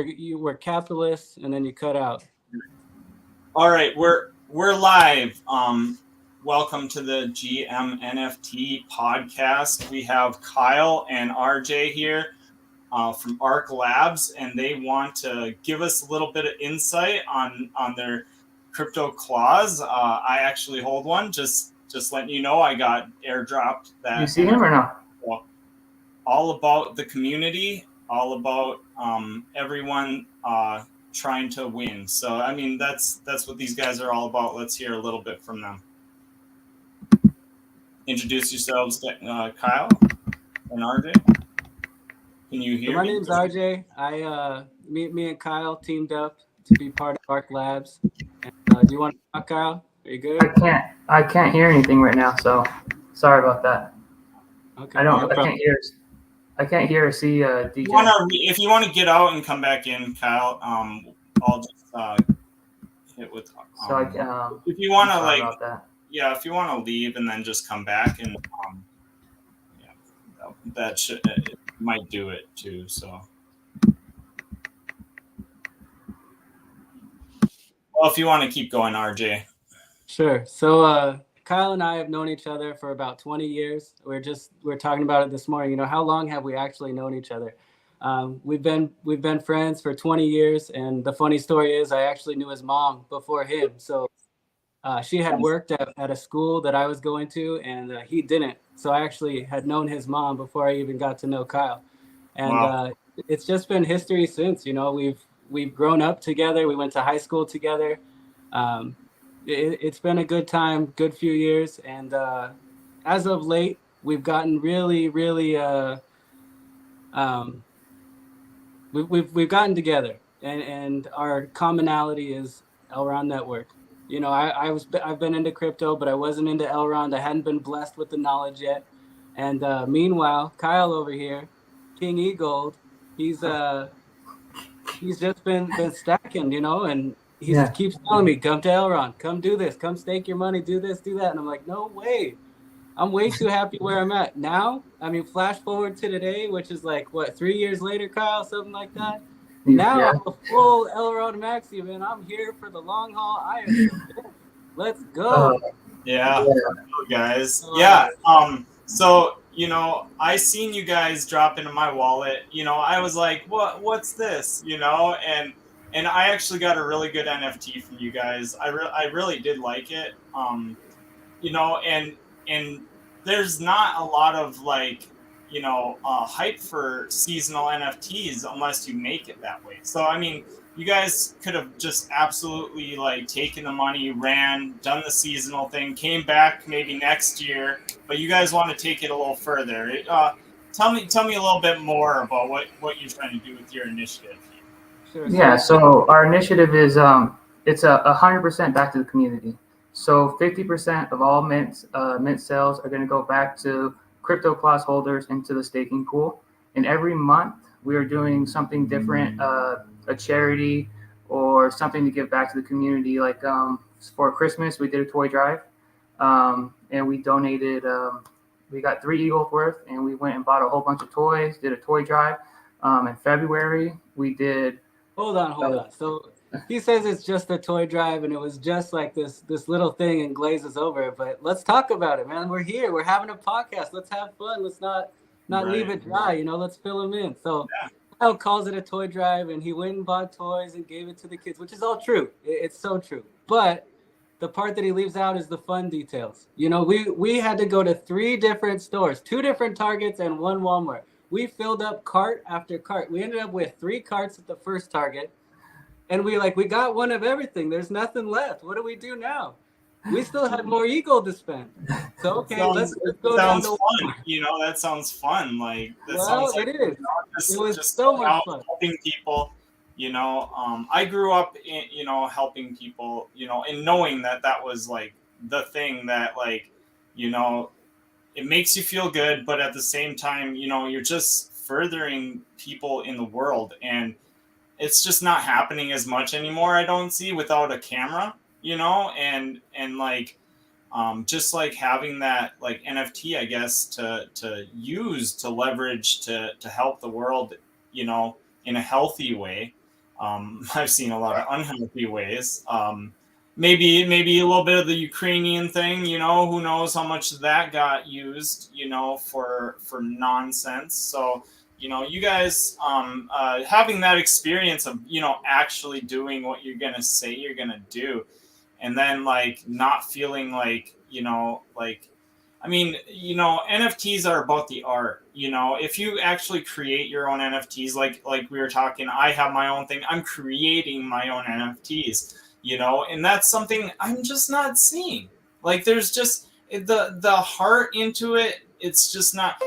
you were capitalists, and then you cut out. All right, we're live. Welcome to the GM NFT Podcast. We have Kyle and RJ here from aRKlabz, and they want to give us a little bit of insight on their crypto claws. I actually hold one. Just letting you know, I got airdropped that. You see him or not? All about the community, all about everyone trying to win. So I mean, that's what these guys are all about. Let's hear a little bit from them. Introduce yourselves, Kyle and RJ. Can you hear So my me? name's RJ. Me and Kyle teamed up to be part of aRKlabz. And, do you want to talk, Kyle? Are you good? I can't hear anything right now, so sorry about that. Okay. I can't hear or see DJ. If you want to get out and come back in, Kyle, I'll just hit with. If you want to if you want to leave and then just come back and that it might do it too. So, well, if you want to keep going, RJ. Sure. So Kyle and I have known each other for about 20 years. We're talking about it this morning. You know, how long have we actually known each other? We've been friends for 20 years, and the funny story is I actually knew his mom before him. So she had worked at a school that I was going to, and he didn't. So I actually had known his mom before I even got to know Kyle. And wow. It's just been history since. You know, we've grown up together. We went to high school together. It's been a good time, good few years, and as of late, we've gotten really, we've gotten together, and our commonality is Elrond Network. You know, I've been into crypto, but I wasn't into Elrond. I hadn't been blessed with the knowledge yet, and meanwhile, Kyle over here, King E-Gold, he's just been stacking, you know, and he keeps telling me, come to Elrond, come do this, come stake your money, do this, do that. And I'm like, no way. I'm way too happy where I'm at now. I mean, flash forward to today, which is like, 3 years later, Kyle, something like that. Now I'm a full Elrond Maxi, man. I'm here for the long haul. I am convinced. Let's go. Guys. So, you know, I seen you guys drop into my wallet. You know, I was like, what's this? You know, and I actually got a really good NFT from you guys. I really did like it. You know, and there's not a lot of hype for seasonal NFTs unless you make it that way. So, I mean, you guys could have just absolutely taken the money, done the seasonal thing, came back maybe next year, but you guys want to take it a little further. Tell me a little bit more about what you're trying to do with your initiative. Sure. Yeah, so our initiative is it's 100% back to the community. So 50% of all mint sales are going to go back to crypto class holders into the staking pool. And every month we are doing something different, a charity or something to give back to the community. Like for Christmas, we did a toy drive, and we donated. We got 3 Eagles worth, and we went and bought a whole bunch of toys. Did a toy drive. In February, we did. Hold on. So he says it's just a toy drive, and it was just like this little thing and glazes over. But let's talk about it, man. We're here. We're having a podcast. Let's have fun. Let's not leave it dry. You know, let's fill them in. So Kyle calls it a toy drive, and he went and bought toys and gave it to the kids, which is all true. It's so true. But the part that he leaves out is the fun details. You know, we had to go to 3 different stores, 2 different Targets and 1 Walmart. We filled up cart after cart. We ended up with 3 carts at the first Target. And we got one of everything. There's nothing left. What do we do now? We still had more ego to spend. So okay, let's go down to fun. You know, that sounds fun. Sounds like it is. It was just so much fun. Helping people. You know, I grew up in, you know, helping people. You know, and knowing that was the thing that you know, it makes you feel good, but at the same time, you know, you're just furthering people in the world, and it's just not happening as much anymore. I don't see without a camera, you know, and just having that NFT, I guess, to use to leverage to help the world, you know, in a healthy way. I've seen a lot of unhealthy ways. Maybe a little bit of the Ukrainian thing, you know, who knows how much that got used, you know, for nonsense. So, you know, you guys having that experience of, you know, actually doing what you're gonna say you're gonna do, and then like not feeling like, you know, like, I mean, you know, NFTs are about the art. You know, if you actually create your own NFTs, like we were talking, I have my own thing. I'm creating my own NFTs. You know, and that's something I'm just not seeing. Like, there's just the heart into it. It's just not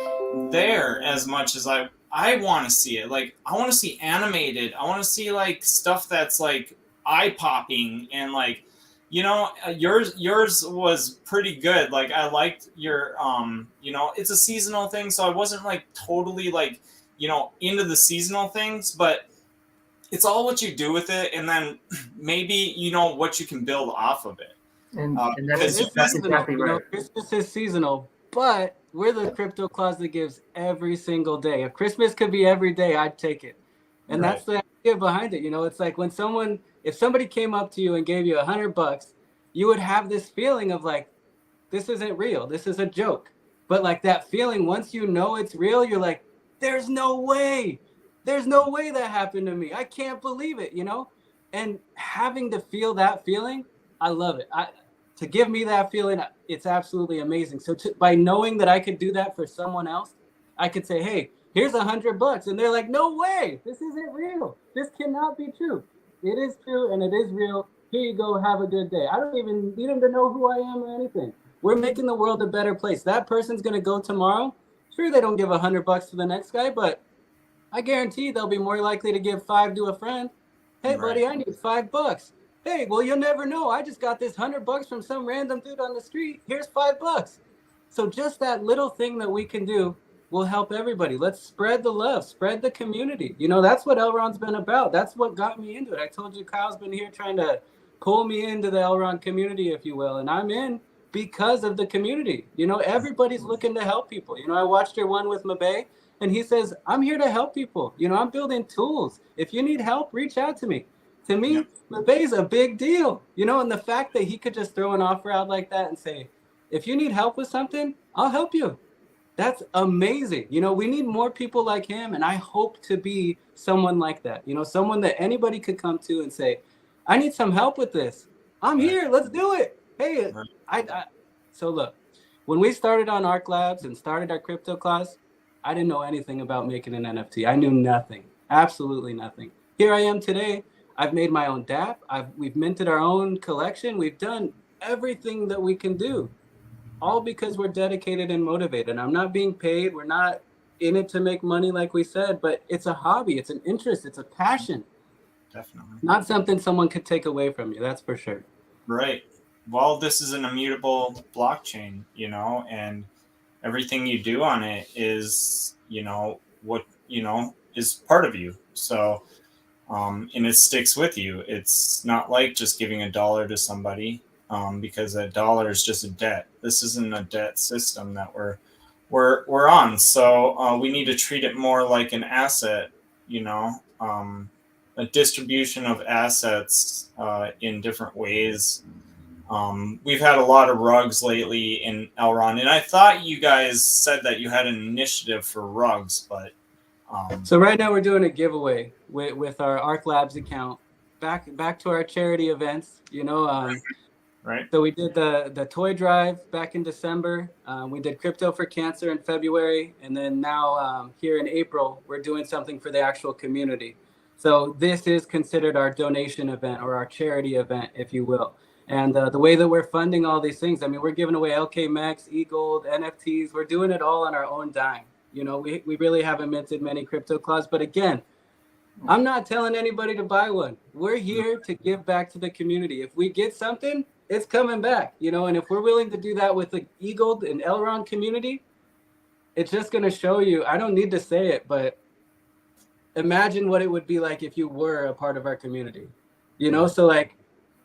there as much as I want to see it. Like, I want to see animated. I want to see like stuff that's like eye popping and like, you know, yours was pretty good. Like, I liked your you know, it's a seasonal thing, so I wasn't like totally like, you know, into the seasonal things, but it's all what you do with it, and then maybe, you know, what you can build off of it. And that's exactly right. You know, Christmas is seasonal, but we're the aRKlabz that gives every single day. If Christmas could be every day, I'd take it. And that's the idea behind it. You know, it's like when if somebody came up to you and gave you $100, you would have this feeling of like, this isn't real. This is a joke. But like that feeling, once you know it's real, you're like, there's no way. There's no way that happened to me. I can't believe it, you know? And having to feel that feeling, I love it. To give me that feeling, it's absolutely amazing. So by knowing that I could do that for someone else, I could say, hey, here's $100. And they're like, no way, this isn't real. This cannot be true. It is true and it is real. Here you go, have a good day. I don't even need them to know who I am or anything. We're making the world a better place. That person's gonna go tomorrow. Sure, they don't give $100 to the next guy, but I guarantee they'll be more likely to give 5 to a friend. Hey, buddy, I need $5. Hey, well, you'll never know. I just got this $100 from some random dude on the street. Here's $5. So just that little thing that we can do will help everybody. Let's spread the love, spread the community. You know, that's what Elron's been about. That's what got me into it. I told you Kyle's been here trying to pull me into the Elron community, if you will. And I'm in because of the community. You know, everybody's looking to help people. You know, I watched your one with Mabe. And he says, I'm here to help people. You know, I'm building tools. If you need help, reach out to me. To me, Mabe's a big deal. You know, and the fact that he could just throw an offer out like that and say, if you need help with something, I'll help you. That's amazing. You know, we need more people like him. And I hope to be someone like that. You know, someone that anybody could come to and say, I need some help with this. I'm here. Let's do it. Hey, so look, when we started on aRKlabz and started our aRKlabz, I didn't know anything about making an NFT. I knew nothing, absolutely nothing. Here I am today. I've made my own dApp. We've minted our own collection. We've done everything that we can do, all because we're dedicated and motivated. I'm not being paid. We're not in it to make money, like we said, but it's a hobby. It's an interest. It's a passion. Definitely. Not something someone could take away from you. That's for sure. Right. Well, this is an immutable blockchain, you know, and everything you do on it is, you know, what, you know, is part of you. So, and it sticks with you. It's not like just giving $1 to somebody, because $1 is just a debt. This isn't a debt system that we're on. So we need to treat it more like an asset, you know, a distribution of assets in different ways. We've had a lot of rugs lately in Elron, and I thought you guys said that you had an initiative for rugs, but so right now we're doing a giveaway with our aRKlabz account. Back to our charity events, you know. Right. So we did the toy drive back in December. We did crypto for cancer in February, and then now here in April we're doing something for the actual community. So this is considered our donation event or our charity event, if you will. And the way that we're funding all these things, I mean, we're giving away LKMX, eGold, NFTs. We're doing it all on our own dime. You know, we really haven't minted many aRKlabz. But again, I'm not telling anybody to buy one. We're here to give back to the community. If we get something, it's coming back. You know, and if we're willing to do that with the eGold and Elron community, it's just going to show you. I don't need to say it, but imagine what it would be like if you were a part of our community. You know, so like,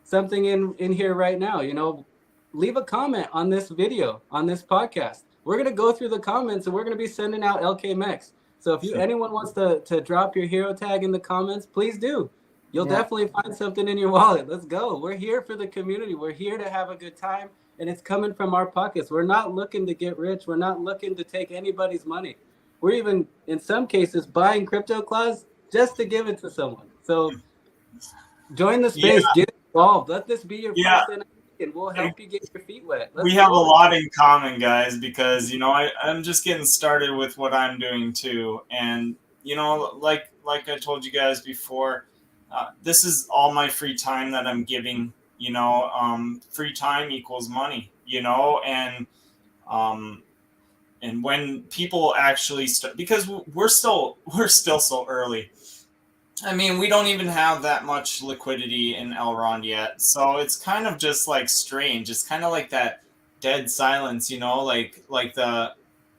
something in here right now, you know, leave a comment on this video, on this podcast. We're going to go through the comments and we're going to be sending out LKMX. So if anyone wants to drop your hero tag in the comments, please do. you'll definitely find something in your wallet. Let's go. We're here for the community. We're here to have a good time, and it's coming from our pockets. We're not looking to get rich. We're not looking to take anybody's money. We're even, in some cases, buying aRKlabz just to give it to someone. So join the space. Get involved. Let this be your first NFT, and we'll help you get your feet wet. We have a lot in common, guys, because, you know, I'm just getting started with what I'm doing too. And, you know, like I told you guys before, this is all my free time that I'm giving. You know, free time equals money, you know, and when people actually start, because we're still so early. I mean, we don't even have that much liquidity in Elrond yet. So it's kind of just like strange. It's kind of like that dead silence, you know, like the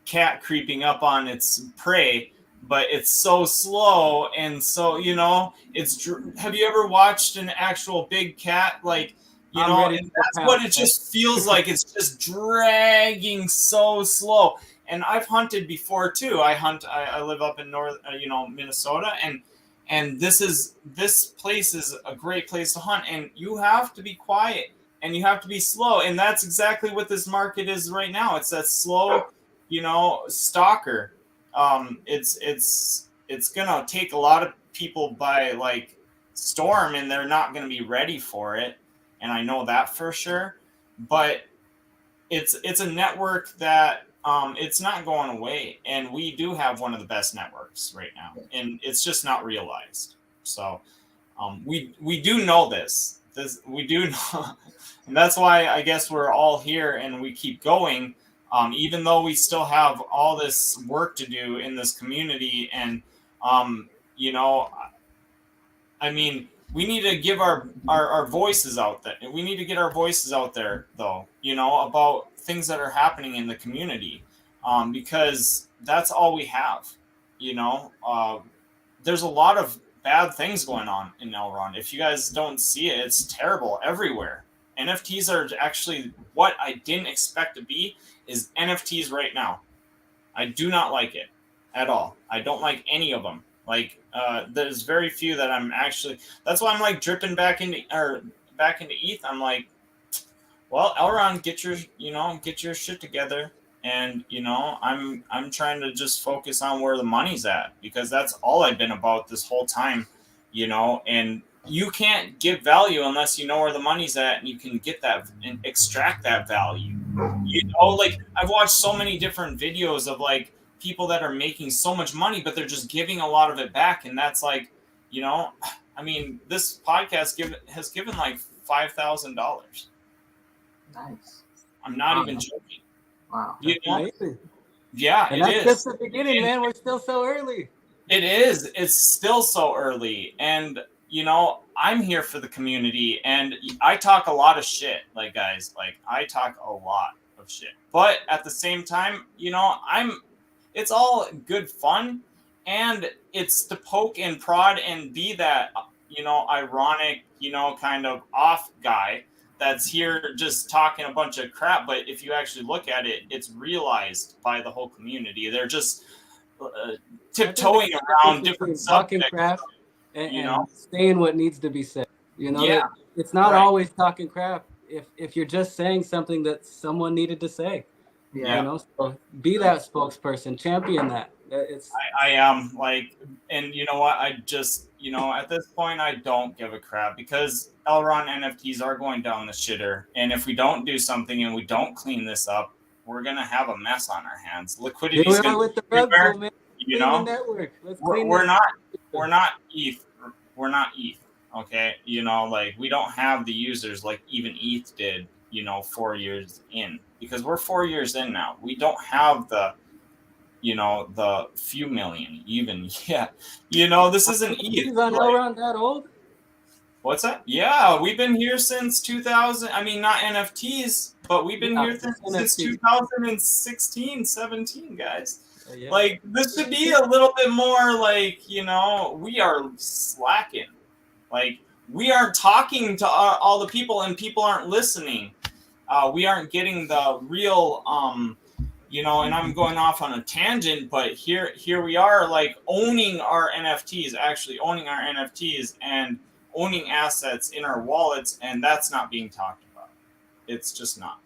cat creeping up on its prey, but it's so slow. And so, you know, have you ever watched an actual big cat? Like, you know, and that's what it just feels like. It's just dragging so slow. And I've hunted before too. I live up in Minnesota, and this place is a great place to hunt, and you have to be quiet and you have to be slow. And that's exactly what this market is right now. It's that slow, you know, stalker. It's gonna take a lot of people by like storm, and they're not gonna be ready for it. And I know that for sure. But it's a network that it's not going away, and we do have one of the best networks right now, and it's just not realized. So we do know this we do know, and that's why I guess we're all here and we keep going, even though we still have all this work to do in this community. And you know, I mean, we need to give our voices out there. We need to get our voices out there, though, you know, about things that are happening in the community, because that's all we have. You know, there's a lot of bad things going on in Elrond. If you guys don't see it, it's terrible everywhere. NFTs are actually what I didn't expect to be is NFTs right now. I do not like it at all. I don't like any of them. Like, there's very few that I'm actually. That's why I'm like dripping back into ETH. I'm like, well, Elrond, get your shit together, and you know, I'm trying to just focus on where the money's at, because that's all I've been about this whole time, you know. And you can't give value unless you know where the money's at, and you can get that and extract that value. You know, like I've watched so many different videos of like people that are making so much money, but they're just giving a lot of it back. And that's like, you know, I mean, this podcast has given like $5,000. Nice. I'm not even joking. Wow. You know? Amazing. Yeah, and that's just the beginning, man. We're still so early. It is. It's still so early. And, you know, I'm here for the community, and I talk a lot of shit. Like, guys, like I talk a lot of shit. But at the same time, you know, it's all good fun, and it's to poke and prod and be that, you know, ironic, you know, kind of off guy that's here just talking a bunch of crap. But if you actually look at it, it's realized by the whole community. They're just tiptoeing around different talking subjects, crap and, you know, saying what needs to be said. You know, yeah, it's not always talking crap if you're just saying something that someone needed to say. Yeah. You know, so be that spokesperson, champion that. I am like, and you know what? I just, you know, at this point, I don't give a crap, because Elrond NFTs are going down the shitter. And if we don't do something and we don't clean this up, we're going to have a mess on our hands. Liquidity is going with to the Rugs, man. You know, network. we're not ETH. We're not ETH. Okay. You know, like we don't have the users like even ETH did, you know, 4 years in, because we're 4 years in now. We don't have the, you know, the few million even yet. You know, this isn't ETH. He's on Elrond that old? What's that? Yeah, we've been here since 2000. I mean, not NFTs, but we've been here since 2016, 17, guys. Yeah. Like, this should be a little bit more like, you know, we are slacking. Like, we aren't talking to all the people, and people aren't listening. We aren't getting the real, you know, and I'm going off on a tangent, but here we are, like owning our NFTs, and owning assets in our wallets, and that's not being talked about. It's just not.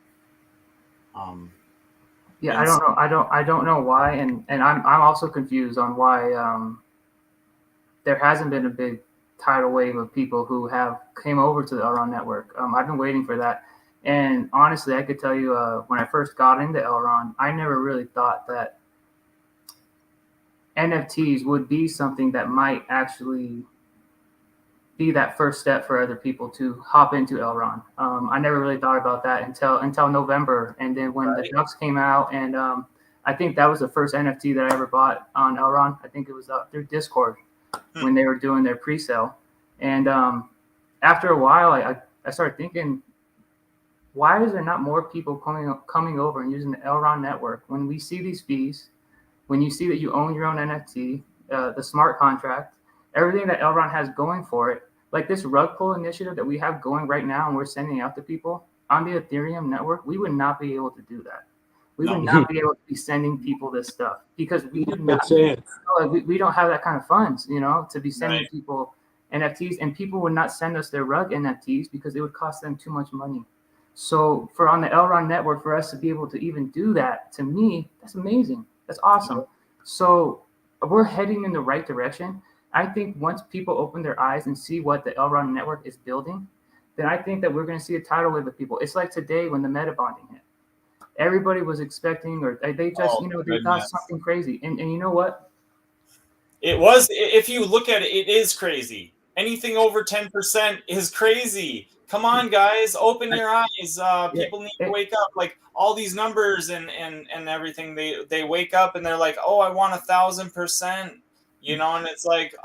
Yeah, I don't know why, and I'm also confused on why there hasn't been a big tidal wave of people who have came over to the Elrond network. I've been waiting for that, and honestly, I could tell you when I first got into Elrond, I never really thought that NFTs would be something that might actually be that first step for other people to hop into Elrond. I never really thought about that until November, and then when the Ducks came out, and I think that was the first NFT that I ever bought on Elrond. I think it was through Discord when they were doing their pre-sale, and after a while, I started thinking, why is there not more people coming over and using the Elrond network when we see these fees, when you see that you own your own NFT, the smart contract, everything that Elrond has going for it, like this rug pull initiative that we have going right now and we're sending out to people on the Ethereum network, we would not be able to do that. We would not be able to be sending people this stuff because we do not. We don't have that kind of funds, to be sending people NFTs, and people would not send us their rug NFTs because it would cost them too much money. So for on the Elrond network, for us to be able to even do that, to me, that's amazing. That's awesome. So we're heading in the right direction. I think once people open their eyes and see what the Elrond network is building, then I think that we're going to see a tidal wave of people. It's like today when the meta bonding hit. Everybody was expecting, or they just, they thought something crazy. And you know what? It was, if you look at it, it is crazy. Anything over 10% is crazy. Come on, guys, open your eyes. People need to wake up. Like all these numbers and everything, they wake up and they're like, oh, I want 1,000%. And it's like,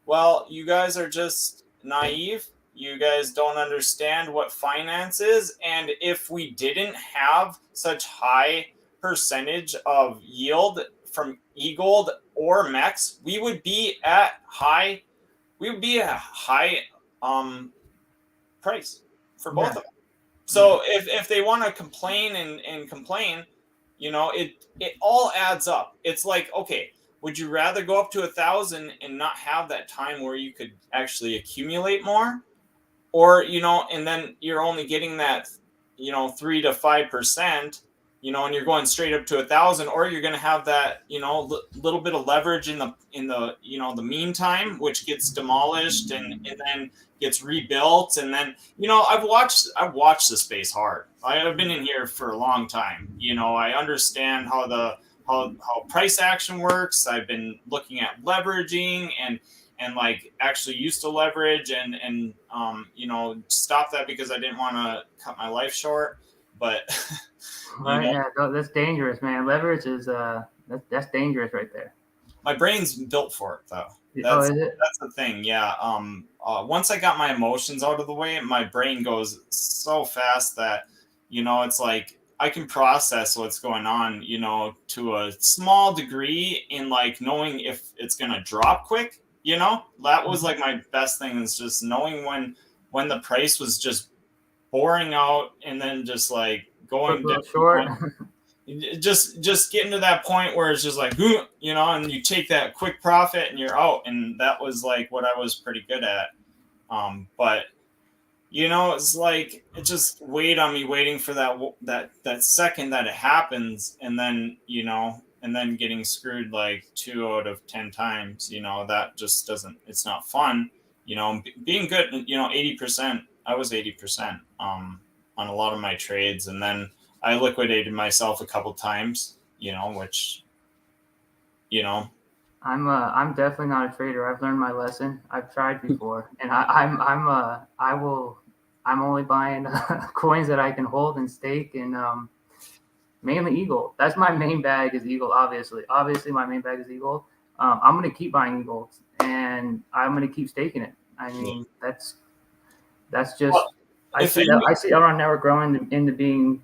well, you guys are just naive. You guys don't understand what finance is. And if we didn't have such high percentage of yield from eGold or MEX, we would be at high price for both of them. So if they want to complain and complain, it all adds up. It's like, okay, would you rather go up to 1,000 and not have that time where you could actually accumulate more? Or, and then you're only getting that, 3 to 5%, and you're going straight up to 1,000, or you're going to have that, little bit of leverage in the, the meantime, which gets demolished and then gets rebuilt. And then, I've watched the space hard. I've been in here for a long time. I understand how price action works. I've been looking at leveraging and like actually used to leverage and stop that because I didn't want to cut my life short. But that's dangerous, man. Leverage is that's dangerous right there. My brain's built for it, though. Is it? That's the thing. Yeah. Once I got my emotions out of the way, my brain goes so fast that it's like I can process what's going on, to a small degree in like knowing if it's gonna drop quick. That was like my best thing, is just knowing when the price was just boring out and then just like going short. Just getting to that point where it's just like, and you take that quick profit and you're out. And that was like what I was pretty good at. But it's like, it just weighed on me waiting for that second that it happens. And then, and then getting screwed like 2 out of 10 times, that just doesn't, it's not fun, being good, 80%, I was 80%, on a lot of my trades. And then I liquidated myself a couple times, which, I'm definitely not a trader. I've learned my lesson. I've tried before, and I'm only buying coins that I can hold and stake, and mainly eGold. That's my main bag is eGold. Obviously my main bag is eGold. I'm gonna keep buying eGold, and I'm gonna keep staking it. I mean, that's just. Well, I see Elrond Network growing into being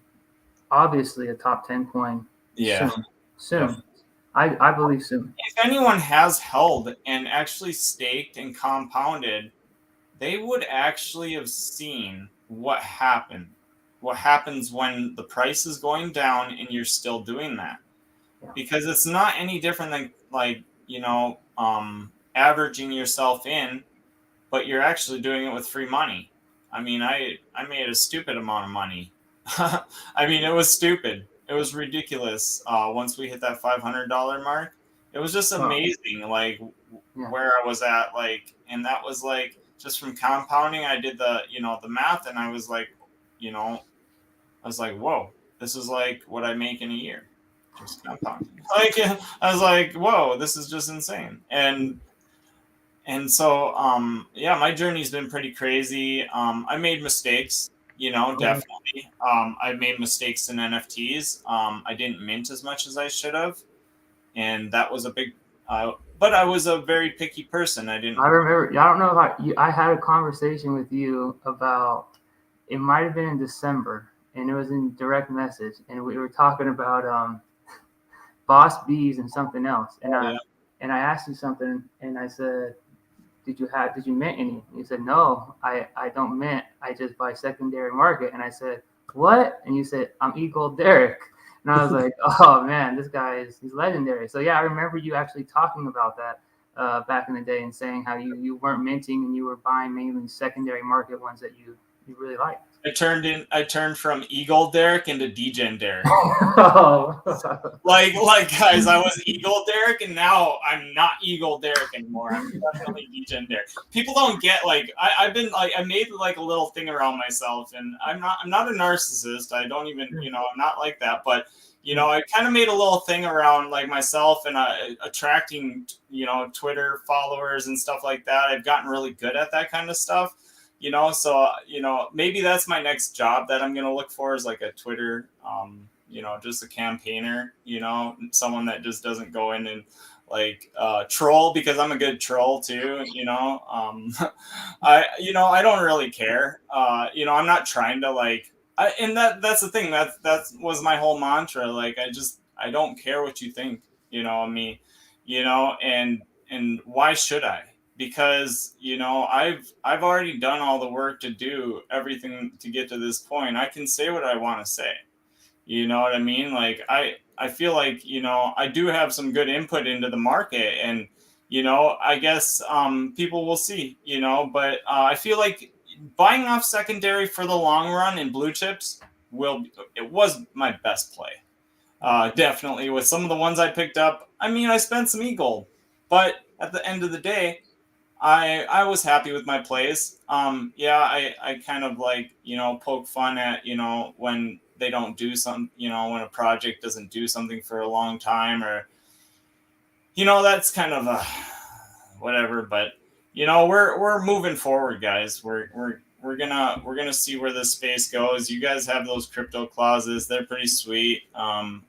obviously a top 10 coin. Yeah. Soon. Yeah. I believe soon. If anyone has held and actually staked and compounded, they would actually have seen what happens when the price is going down and you're still doing that. Yeah. Because it's not any different than like, averaging yourself in but you're actually doing it with free money. I mean, I made a stupid amount of money. I mean, it was stupid. It was ridiculous. Once we hit that $500 mark, it was just amazing. Like where I was at, like, and that was like just from compounding. I did the math, and I was like, whoa, this is like what I make in a year, just compounding. Like, I was like, whoa, this is just insane. And so, my journey's been pretty crazy. I made mistakes, definitely. I made mistakes in NFTs. I didn't mint as much as I should have. And that was a big, but I was a very picky person. I remember, I don't know if I had a conversation with you about, it might've been in December, and it was in direct message. And we were talking about, Boss Bees and something else. And I asked you something, and I said, did you mint any? And you said, no, I don't mint. I just buy secondary market. And I said, what? And you said, I'm Eagle Derek. And I was like, oh man, this guy he's legendary. So yeah, I remember you actually talking about that back in the day and saying how you weren't minting and you were buying mainly secondary market ones that you really liked. I turned from Eagle Derek into Degen Derek. Oh. like guys, I was Eagle Derek, and now I'm not Eagle Derek anymore. I'm definitely Degen Derek. People don't get, like, I've been like, I made like a little thing around myself, and I'm not a narcissist. I don't even, I'm not like that, but I kind of made a little thing around like myself and attracting, Twitter followers and stuff like that. I've gotten really good at that kind of stuff. So, maybe that's my next job that I'm going to look for, is like a Twitter, just a campaigner, someone that just doesn't go in and like troll, because I'm a good troll too. I don't really care. I'm not trying to like, and that's the thing. That was my whole mantra. Like, I don't care what you think, of me, and why should I? Because, I've already done all the work to do everything to get to this point. I can say what I want to say. You know what I mean? Like, I feel like, I do have some good input into the market, and, I guess people will see, but I feel like buying off secondary for the long run in blue chips it was my best play. Definitely with some of the ones I picked up. I mean, I spent some e-gold, but at the end of the day, I was happy with my plays. I kind of like, poke fun at, when they don't do something, when a project doesn't do something for a long time, or, that's kind of a whatever. But, we're moving forward, guys. We're gonna see where this space goes. You guys have those crypto clauses. They're pretty sweet. I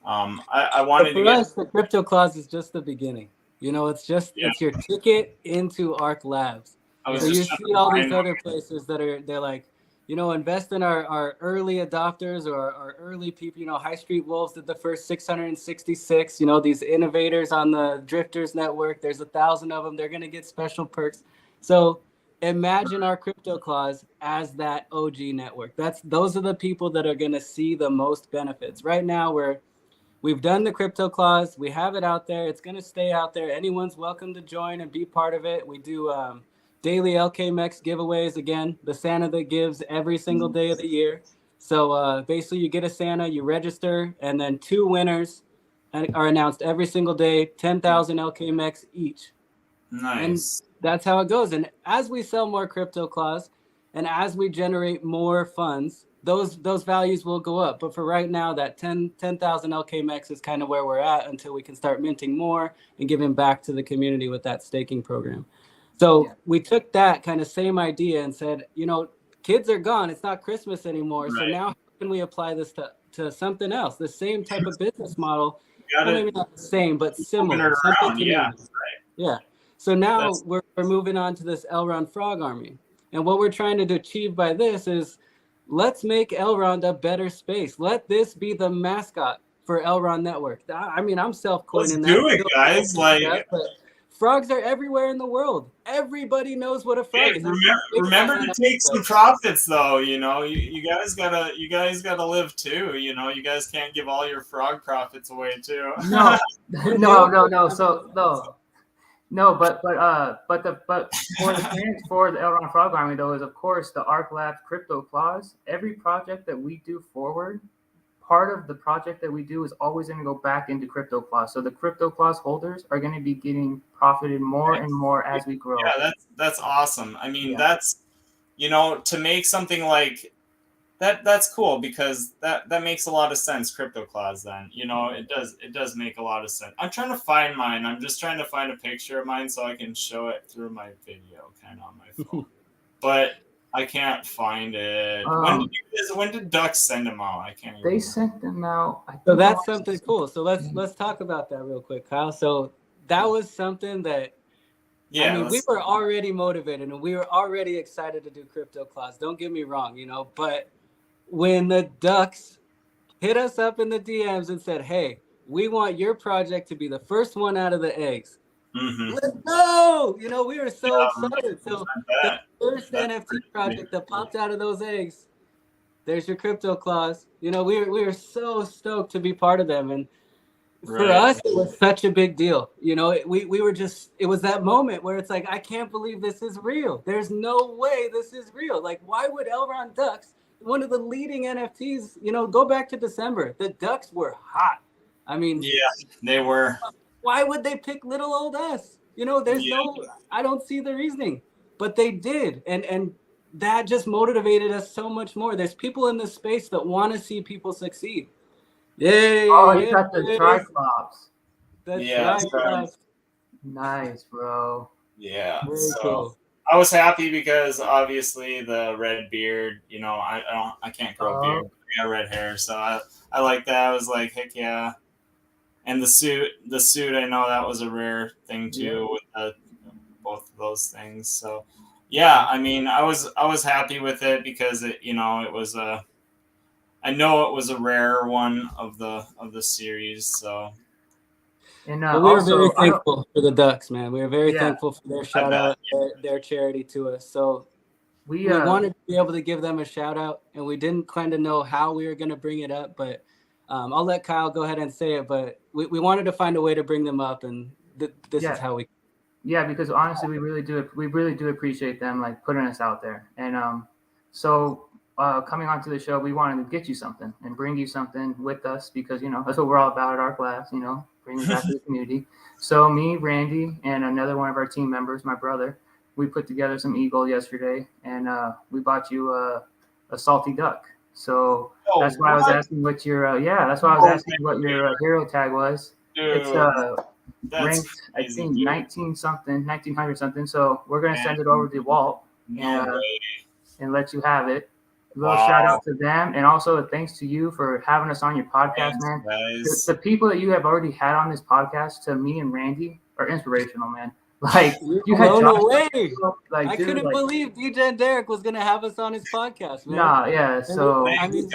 wanted to get... the crypto clause is just the beginning. It's your ticket into aRKlabz. So you see all these other places they're like, invest in our early adopters or our early people. High Street Wolves did the first 666. These innovators on the Drifters Network, there's 1,000 of them. They're going to get special perks. So imagine our crypto clause as that OG network. Those are the people that are going to see the most benefits. Right now, we've done the crypto clause. We have it out there. It's going to stay out there. Anyone's welcome to join and be part of it. We do daily LKMX giveaways. Again, the Santa that gives every single day of the year. So basically, you get a Santa, you register, and then 2 winners are announced every single day, 10,000 LKMX each. Nice. And that's how it goes. And as we sell more crypto clause and as we generate more funds, those values will go up. But for right now, that 10,000 LKMX is kind of where we're at until we can start minting more and giving back to the community with that staking program. So we took that kind of same idea and said, kids are gone. It's not Christmas anymore. Right. So now how can we apply this to something else? The same type of business model. Maybe not the same, but similar. Yeah. So now we're moving on to this Elrond Frog Army. And what we're trying to achieve by this is, let's make Elrond a better space. Let this be the mascot for Elrond Network. I mean, I'm self-coining that. Let's do it, guys. Frogs are everywhere in the world. Everybody knows what a frog is. Remember to take some profits, though. You guys gotta live too. You guys can't give all your frog profits away too. No. So no. No, but for the fans for the Elron Frog Army though is of course the aRKlabz crypto clause. Every project that we do forward, part of the project that we do is always going to go back into crypto clause. So the crypto clause holders are going to be getting profited more and more as we grow. Yeah, that's awesome. I mean, that's, you know, to make something like that, that's cool because that makes a lot of sense. Crypto clause, then, you know, it does make a lot of sense. I'm trying to find mine. I'm just trying to find a picture of mine so I can show it through my video, kind of on my phone, but I can't find it. When did Ducks send them out? I can't. They sent them out. So that's something cool. So let's talk about that real quick, Kyle. So that was something that. Yeah, I mean, we were already motivated and we were already excited to do crypto clause. Don't get me wrong, you know, but when the Ducks hit us up in the DMs and said, hey, we want your project to be the first one out of the eggs. Mm-hmm. Let's go! You know, we were so excited. So the first NFT project that popped out of those eggs, there's your crypto clause. You know, we were so stoked to be part of them. And for us, it was such a big deal. You know, we were just, it was that moment where it's like, I can't believe this is real. There's no way this is real. Like, why would Elron Ducks, one of the leading NFTs, you know, go back to December? The Ducks were hot. I mean, yeah, they were. Why would they pick little old us? You know, there's I don't see the reasoning, but they did. And that just motivated us so much more. There's people in this space that want to see people succeed. Yay! Oh, you got the Triclops. Triclops. Nice, bro. Yeah. So cool. I was happy because obviously the red beard, you know, I can't grow a beard. I got red hair, so I like that. I was like, heck yeah. And the suit, I know that was a rare thing too with both of those things. So yeah, I mean, I was happy with it because it, you know, it was I know it was a rare one of the series. So, and we were very thankful for the Ducks, man. We were very thankful for their shout out, their charity to us. So we wanted to be able to give them a shout out, and we didn't kind of know how we were going to bring it up, but I'll let Kyle go ahead and say it. But we wanted to find a way to bring them up, and this is how we. Yeah, because honestly, we really do appreciate them like putting us out there, and so. Coming onto the show, we wanted to get you something and bring you something with us because, you know, that's what we're all about at aRKlabz, you know, bringing back to the community. So me, Randy, and another one of our team members, my brother, we put together some Eagle yesterday, and we bought you a salty duck. So that's why I was asking what your hero tag was. Dude, it's ranked, I think, 1900 something. So we're going to send it over to Walt and let you have it. A little shout out to them, and also thanks to you for having us on your podcast, man. The people that you have already had on this podcast, to me and Randy, are inspirational, man. Like you had away. Like, I couldn't believe DJ and Derek was gonna have us on his podcast, man. So I mean,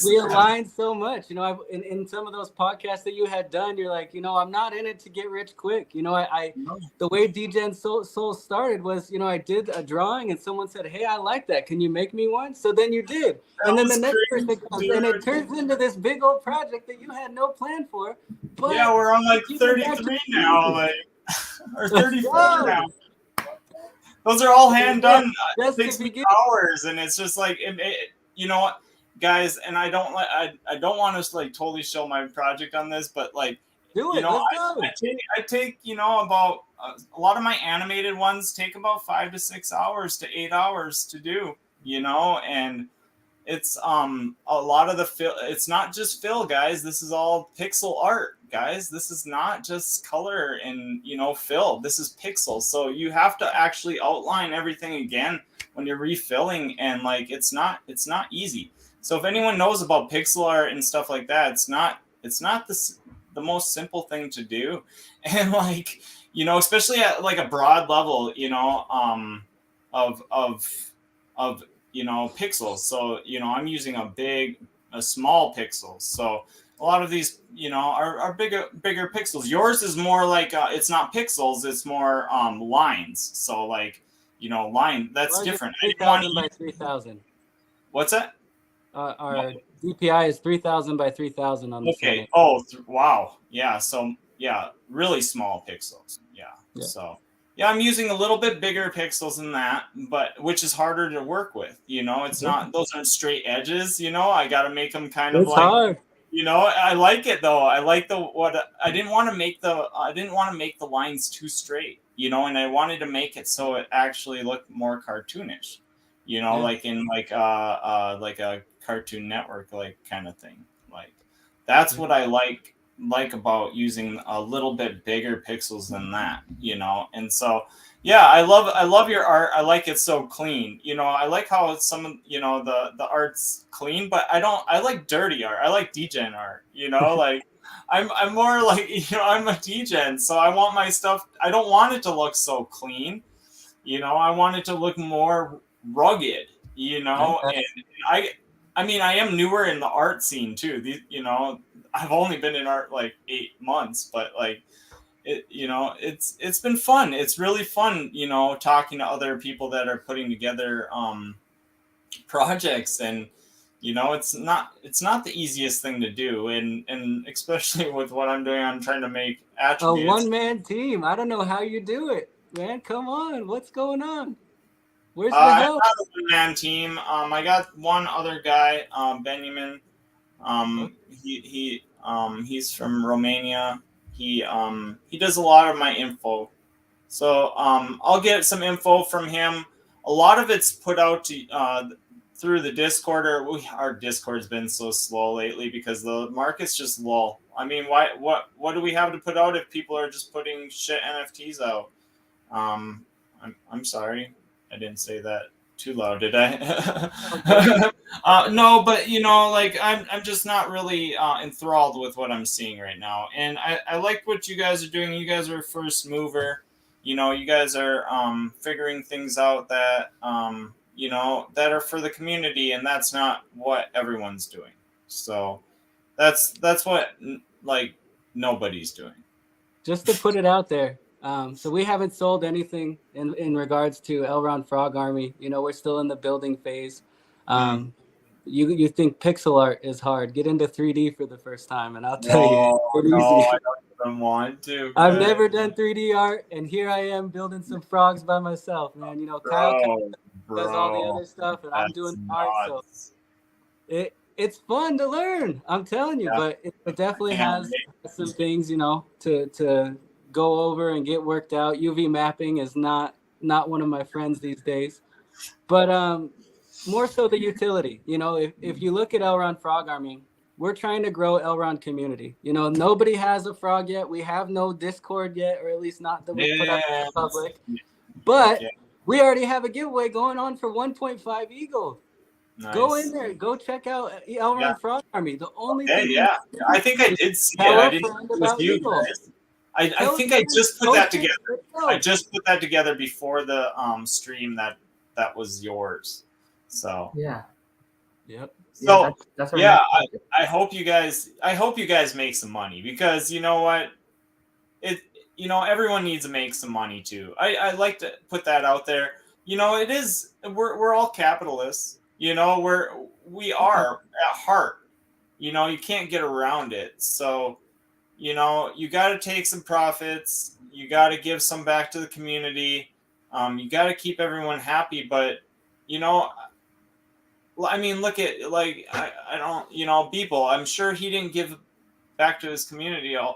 we aligned so much. You know, in some of those podcasts that you had done, you're like, you know, I'm not in it to get rich quick. You know, the way DJ and Soul started was, you know, I did a drawing and someone said, hey, I like that. Can you make me one? So then you did, and then the next person comes, and it turns into this big old project that you had no plan for. But yeah, we're on like 33 now, like. Or 34 now. Those are all hand done. It takes me hours, and it's just like, you know what, guys. And I don't want to like totally show my project on this, but like, do it. You know, I take you know about a lot of my animated ones take about 5 to 6 hours to 8 hours to do. You know, and it's a lot of the fill. It's not just fill, guys. This is all pixel art. Guys, this is not just color and, you know, fill. This is pixels. So you have to actually outline everything again when you're refilling, and like it's not easy. So if anyone knows about pixel art and stuff like that, it's not the most simple thing to do. And like, you know, especially at like a broad level, you know, of you know, pixels. So, you know, I'm using a small pixels. So a lot of these, you know, are bigger pixels. Yours is more like it's not pixels; it's more lines. So, like, you know, that's different. 3,000 by 3,000. What's that? Our DPI is 3,000 by 3,000 on the. Okay. Oh, wow. Yeah. So yeah, really small pixels. Yeah. So yeah, I'm using a little bit bigger pixels than that, but which is harder to work with. It's not, those aren't straight edges. I got to make them kind of It's like, hard. I like it though. I like I didn't want to make the lines too straight, and I wanted to make it so it actually looked more cartoonish, like in like a Cartoon Network like kind of thing. Like that's what I like about using a little bit bigger pixels than that, and so yeah, I love your art. I like it so clean. I like how some of the art's clean, but I like dirty art. I like degen art, like I'm more like I'm a degen, so I want my stuff, I don't want it to look so clean. I want it to look more rugged, and I mean I am newer in the art scene too. I've only been in art like 8 months, but like it's been fun. It's really fun, talking to other people that are putting together projects, and it's not the easiest thing to do, and especially with what I'm doing, I'm trying to make attributes. A one-man team. I don't know how you do it, man. Come on, what's going on? Where's the help? I'm not a one-man team. I got one other guy, Benjamin. He's from Romania. He does a lot of my info, so I'll get some info from him. A lot of it's put out to through the Discord, or our Discord's been so slow lately because the market's just low. I mean, what do we have to put out if people are just putting shit NFTs out? I'm sorry, I didn't say that too loud, did I? No, but like I'm just not really enthralled with what I'm seeing right now, and I like what you guys are doing. You guys are first mover. You guys are figuring things out that that are for the community, and that's not what everyone's doing. So that's what like nobody's doing. Just to put it out there. So we haven't sold anything in regards to Elrond Frog Army. We're still in the building phase. You think pixel art is hard? Get into 3D for the first time, and I'll tell you, it's easy. I don't even want to. I've never done 3D art, and here I am building some frogs by myself, man. Kyle does all the other stuff, and I'm doing art. So it's fun to learn. I'm telling you, but it definitely has some things, to go over and get worked out. UV mapping is not one of my friends these days, but more so the utility. If you look at Elrond Frog Army, we're trying to grow Elrond community. Nobody has a frog yet. We have no Discord yet, or at least not that we put up in the public. But we already have a giveaway going on for 1.5 Eagles. Nice. Go in there. Go check out Elrond Frog Army. The only thing. I think I did see it. I didn't know it was you guys. I think I just put that together. I just put that together before the stream that was yours. So yeah. Yep. So that's I hope you guys make some money, because you know what, everyone needs to make some money too. I like to put that out there. It is, we're all capitalists. We are at heart. You can't get around it. So you got to take some profits. You got to give some back to the community. You got to keep everyone happy. But, I mean, look at, like, I don't, people, I'm sure he didn't give back to his community a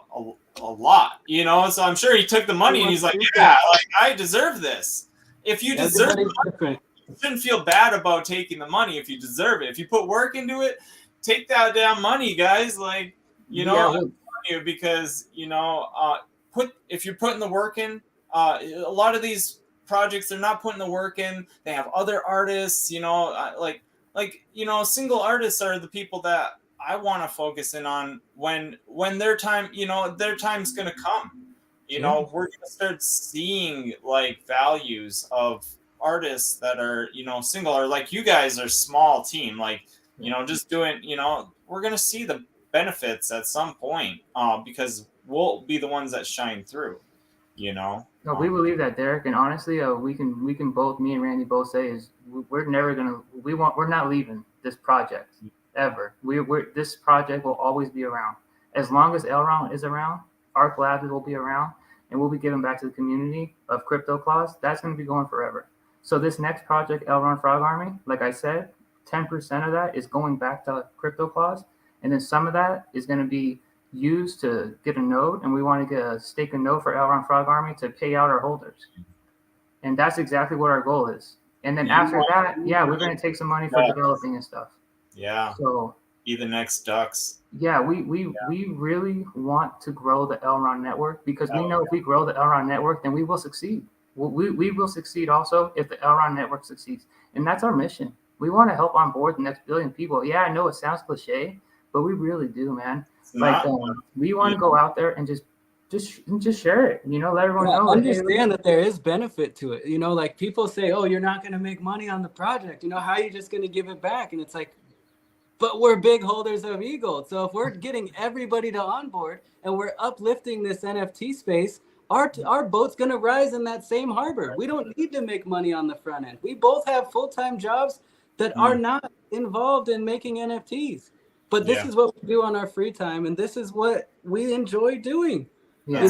lot, so I'm sure he took the money and he's like, yeah, like, I deserve this. If you deserve it, you shouldn't feel bad about taking the money if you deserve it. If you put work into it, take that damn money, guys. Like, because if you're putting the work in, a lot of these projects, they're not putting the work in. They have other artists, single artists are the people that I want to focus in on when their time, their time's going to come. We're going to start seeing like values of artists that are, single, or like you guys are small team, like, just doing, we're going to see the benefits at some point, because we'll be the ones that shine through, No, we believe that, Derek, and honestly, we can both, me and Randy both say is we're not leaving this project ever. This project will always be around as long as Elrond is around. aRKlabz will be around, and we'll be giving back to the community of aRKlabz. That's going to be going forever. So this next project, Elron Frog Army, like I said, 10% of that is going back to aRKlabz, and then some of that is going to be used to get a node, and we want to stake a node for Elron Frog Army to pay out our holders. And that's exactly what our goal is. And then after that, we're going to take some money for developing and stuff. Yeah. So be the next Ducks. Yeah, we really want to grow the Elron network, because we know if we grow the Elron network, then we will succeed. We will succeed also if the Elron network succeeds. And that's our mission. We want to help onboard the next billion people. Yeah, I know it sounds cliche, but we really do, man. We want to go out there and just share it, let everyone know. Understand that there is benefit to it. Like people say, oh, you're not going to make money on the project. How are you just going to give it back? And it's like, but we're big holders of eGold. So if we're getting everybody to onboard and we're uplifting this NFT space, our boat's going to rise in that same harbor. We don't need to make money on the front end. We both have full-time jobs that are not involved in making NFTs. But this is what we do on our free time, and this is what we enjoy doing. Yeah,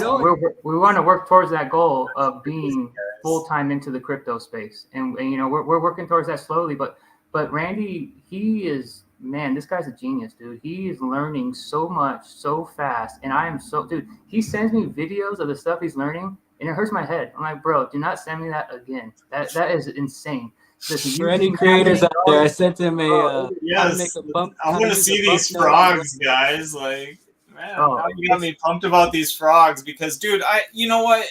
we want to work towards that goal of being full-time into the crypto space. And we're working towards that slowly. But Randy, he is... Man, this guy's a genius, dude. He is learning so much, so fast. And I am dude, he sends me videos of the stuff he's learning, and it hurts my head. I'm like, bro, do not send me that again. That is insane. For any creators out there, I sent him a yes. I want to see these frogs, guys. Like, man, you got me pumped about these frogs because, dude, you know what,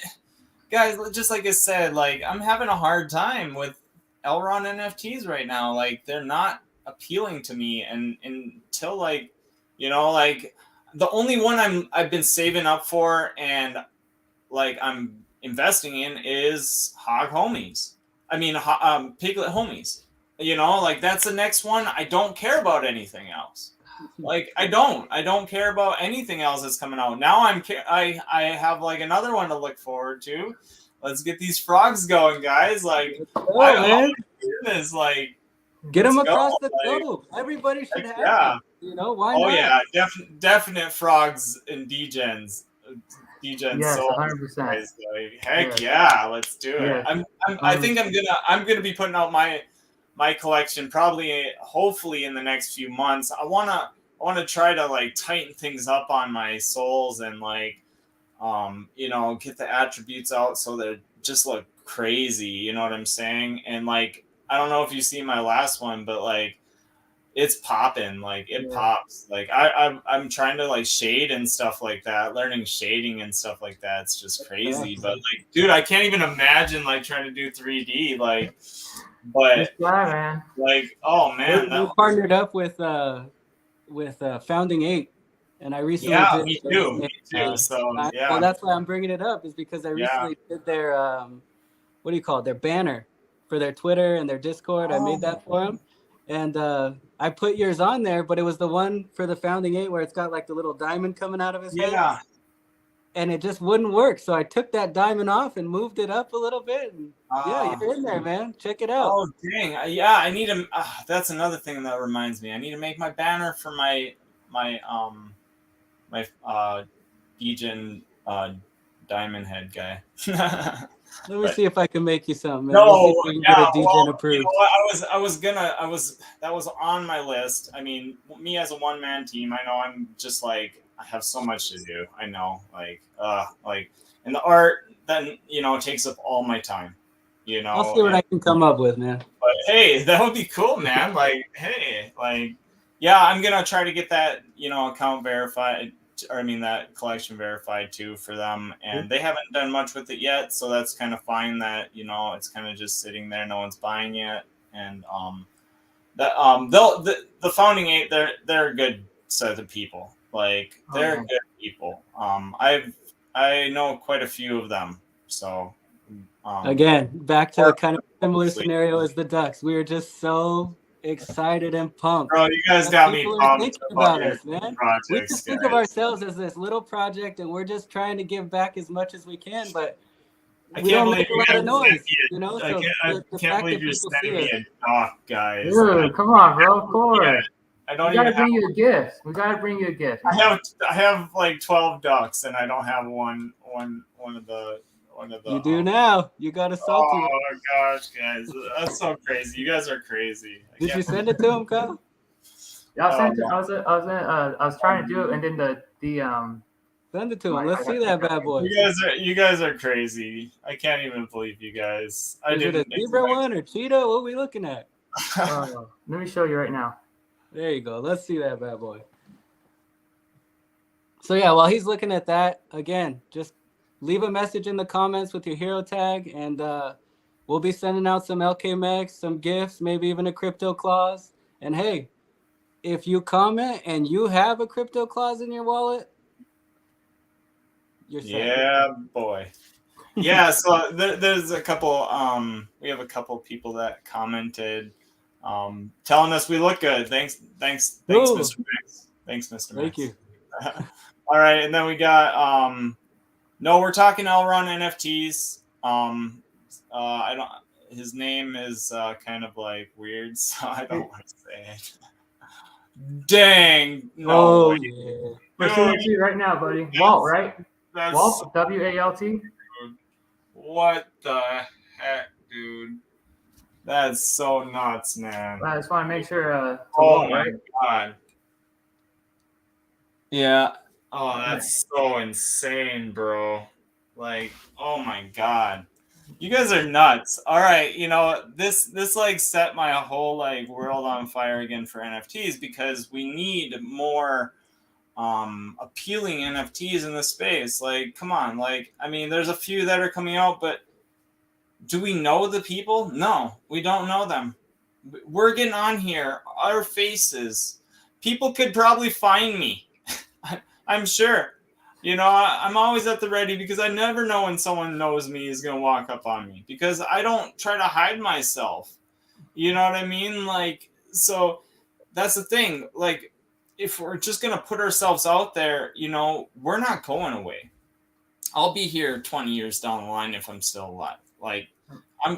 guys, just like I said, like, I'm having a hard time with Elron NFTs right now. Like, they're not appealing to me, and until like the only one I've been saving up for and like I'm investing in is Piglet Homies. Like that's the next one. I don't care about anything else. Like I don't care about anything else that's coming out now. I have like another one to look forward to. Let's get these frogs going, guys. Like goodness, like get them across the globe. Everybody should have it. Why not? Yeah, definite frogs and degens. Yes, 100%. Like, heck yeah, let's do it. I think I'm gonna be putting out my collection hopefully in the next few months. I wanna try to like tighten things up on my souls and like get the attributes out so they just look crazy. You know what I'm saying? And like, I don't know if you see my last one, but like it's popping, like it pops. Like I'm trying to like shade and stuff like that, learning shading and stuff like that. It's just crazy. But like, dude, I can't even imagine like trying to do 3D. Like, but man. Like, oh man, we partnered up with Founding 8, and I recently did. Me too. So well, that's why I'm bringing it up, is because I recently did their what do you call it? Their banner for their Twitter and their Discord. I made that for them. And I put yours on there, but it was the one for the Founding 8 where it's got like the little diamond coming out of his head. Yeah. And it just wouldn't work. So I took that diamond off and moved it up a little bit. And you're in there, man. Check it out. Oh, dang. Yeah, I need to. That's another thing that reminds me. I need to make my banner for my Degen diamond head guy. Let me see if I can make you something. No, get a approved. That was on my list. I mean, me as a one-man team, I know I'm just like, I have so much to do. I know, and the art then, takes up all my time, I'll see what I can come up with, man. But hey, that would be cool, man. Like, hey, like, yeah, I'm going to try to get that, account verified. That collection verified too for them, and they haven't done much with it yet, so that's kind of fine that it's kind of just sitting there, no one's buying it. And the Founding 8, they're a good set of people. Like, they're good people. I know quite a few of them. So again, back to a kind of similar scenario as the Ducks. We were just so excited and pumped. Bro, you guys got me pumped about us, man. We just think of ourselves as this little project, and we're just trying to give back as much as we can, but we don't make a lot of noise, I can't believe you're sending me a doc, guys. Dude, come on, bro, of course. I don't We gotta even bring have. you a gift. We gotta bring you a gift. I have like 12 ducks, and I don't have one of the. You do now. You got a salty one. Oh gosh, guys, that's so crazy. You guys are crazy. Did you send it to him, Kyle? Yeah, I was trying to do it, and then the Send it to him. Let's see that bad boy. You guys are crazy. I can't even believe you guys. Is it a zebra one or cheetah? What are we looking at? let me show you right now. There you go. Let's see that bad boy. So yeah, while he's looking at that, again, just leave a message in the comments with your hero tag, and we'll be sending out some aRKlabz, some gifts, maybe even a aRKlabz. And hey, if you comment and you have a aRKlabz in your wallet, you're set. Yeah, boy. Yeah, so there's a couple. We have a couple people that commented, telling us we look good. Thanks, Ooh. Mr. Max. Thanks, Mr. Max. Thank you. All right, and then we got no, we're talking Elrond NFTs. I don't. His name is kind of like weird, so I don't want to say it. Dang! No. Yeah. We're seeing it to you right now, buddy. Walt, right? That's Walt, W-A-L-T. What the heck, dude? That's so nuts, man. I just want to make sure. Oh Walt, my right? god. Yeah. Oh, that's so insane, bro. Like, oh my god. You guys are nuts. All right, this like set my whole like world on fire again for NFTs, because we need more appealing NFTs in the space. Like, come on. Like, I mean, there's a few that are coming out, but do we know the people? No, we don't know them. We're getting on here, our faces. People could probably find me. I'm sure. I'm always at the ready, because I never know when someone knows me is going to walk up on me, because I don't try to hide myself. You know what I mean? Like, so that's the thing. Like, if we're just going to put ourselves out there, we're not going away. I'll be here 20 years down the line if I'm still alive. Like,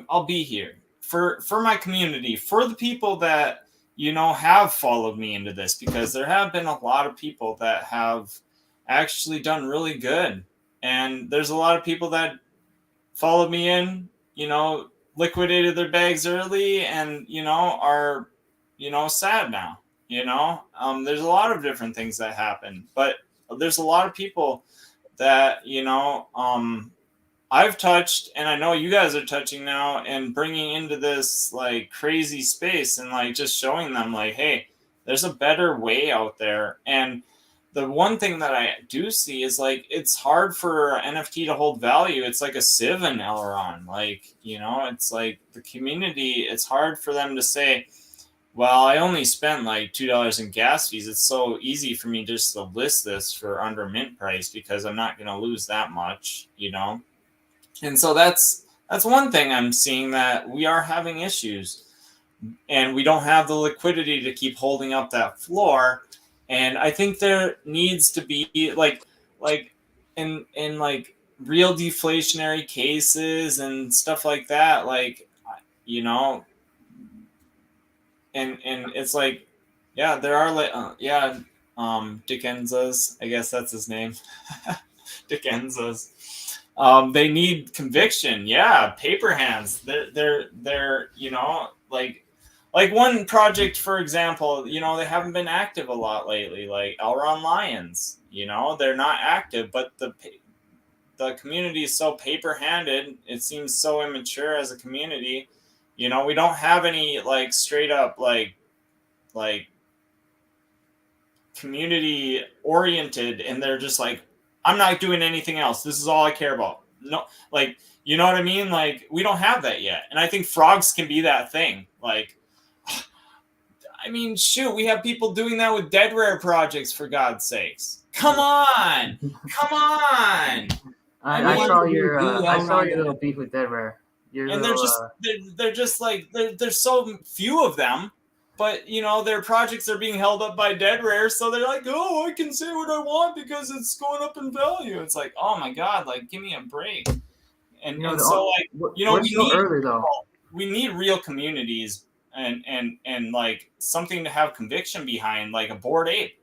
I'll be here for my community, for the people that, have followed me into this, because there have been a lot of people that have actually done really good. And there's a lot of people that followed me in, liquidated their bags early and, are, sad now, there's a lot of different things that happen, but there's a lot of people that, I've touched, and I know you guys are touching now, and bringing into this like crazy space, and like just showing them like, hey, there's a better way out there. And the one thing that I do see is like, it's hard for NFT to hold value. It's like a Civ in Elrond. Like, it's like the community, it's hard for them to say, well, I only spent like $2 in gas fees. It's so easy for me just to list this for under mint price, because I'm not going to lose that much, And so that's one thing I'm seeing, that we are having issues, and we don't have the liquidity to keep holding up that floor. And I think there needs to be like in like real deflationary cases and stuff like that, like, and it's like, yeah, there are like Dickens's, I guess that's his name. Dickens's. They need conviction. Yeah, paper hands. They're like one project, for example, they haven't been active a lot lately, like Elrond Lions. They're not active, but the community is so paper-handed. It seems so immature as a community. We don't have any like straight up like community oriented, and they're just like, I'm not doing anything else. This is all I care about. No, like, you know what I mean? Like, we don't have that yet. And I think frogs can be that thing. Like, I mean, shoot, we have people doing that with dead rare projects, for God's sakes. Come on. I saw your little beef with dead rare. They're just like, there's so few of them. But, their projects are being held up by dead rare, so they're like, oh, I can say what I want because it's going up in value. It's like, oh my God, like, give me a break. And so, like, we need real communities, and like something to have conviction behind, like a Bored Ape.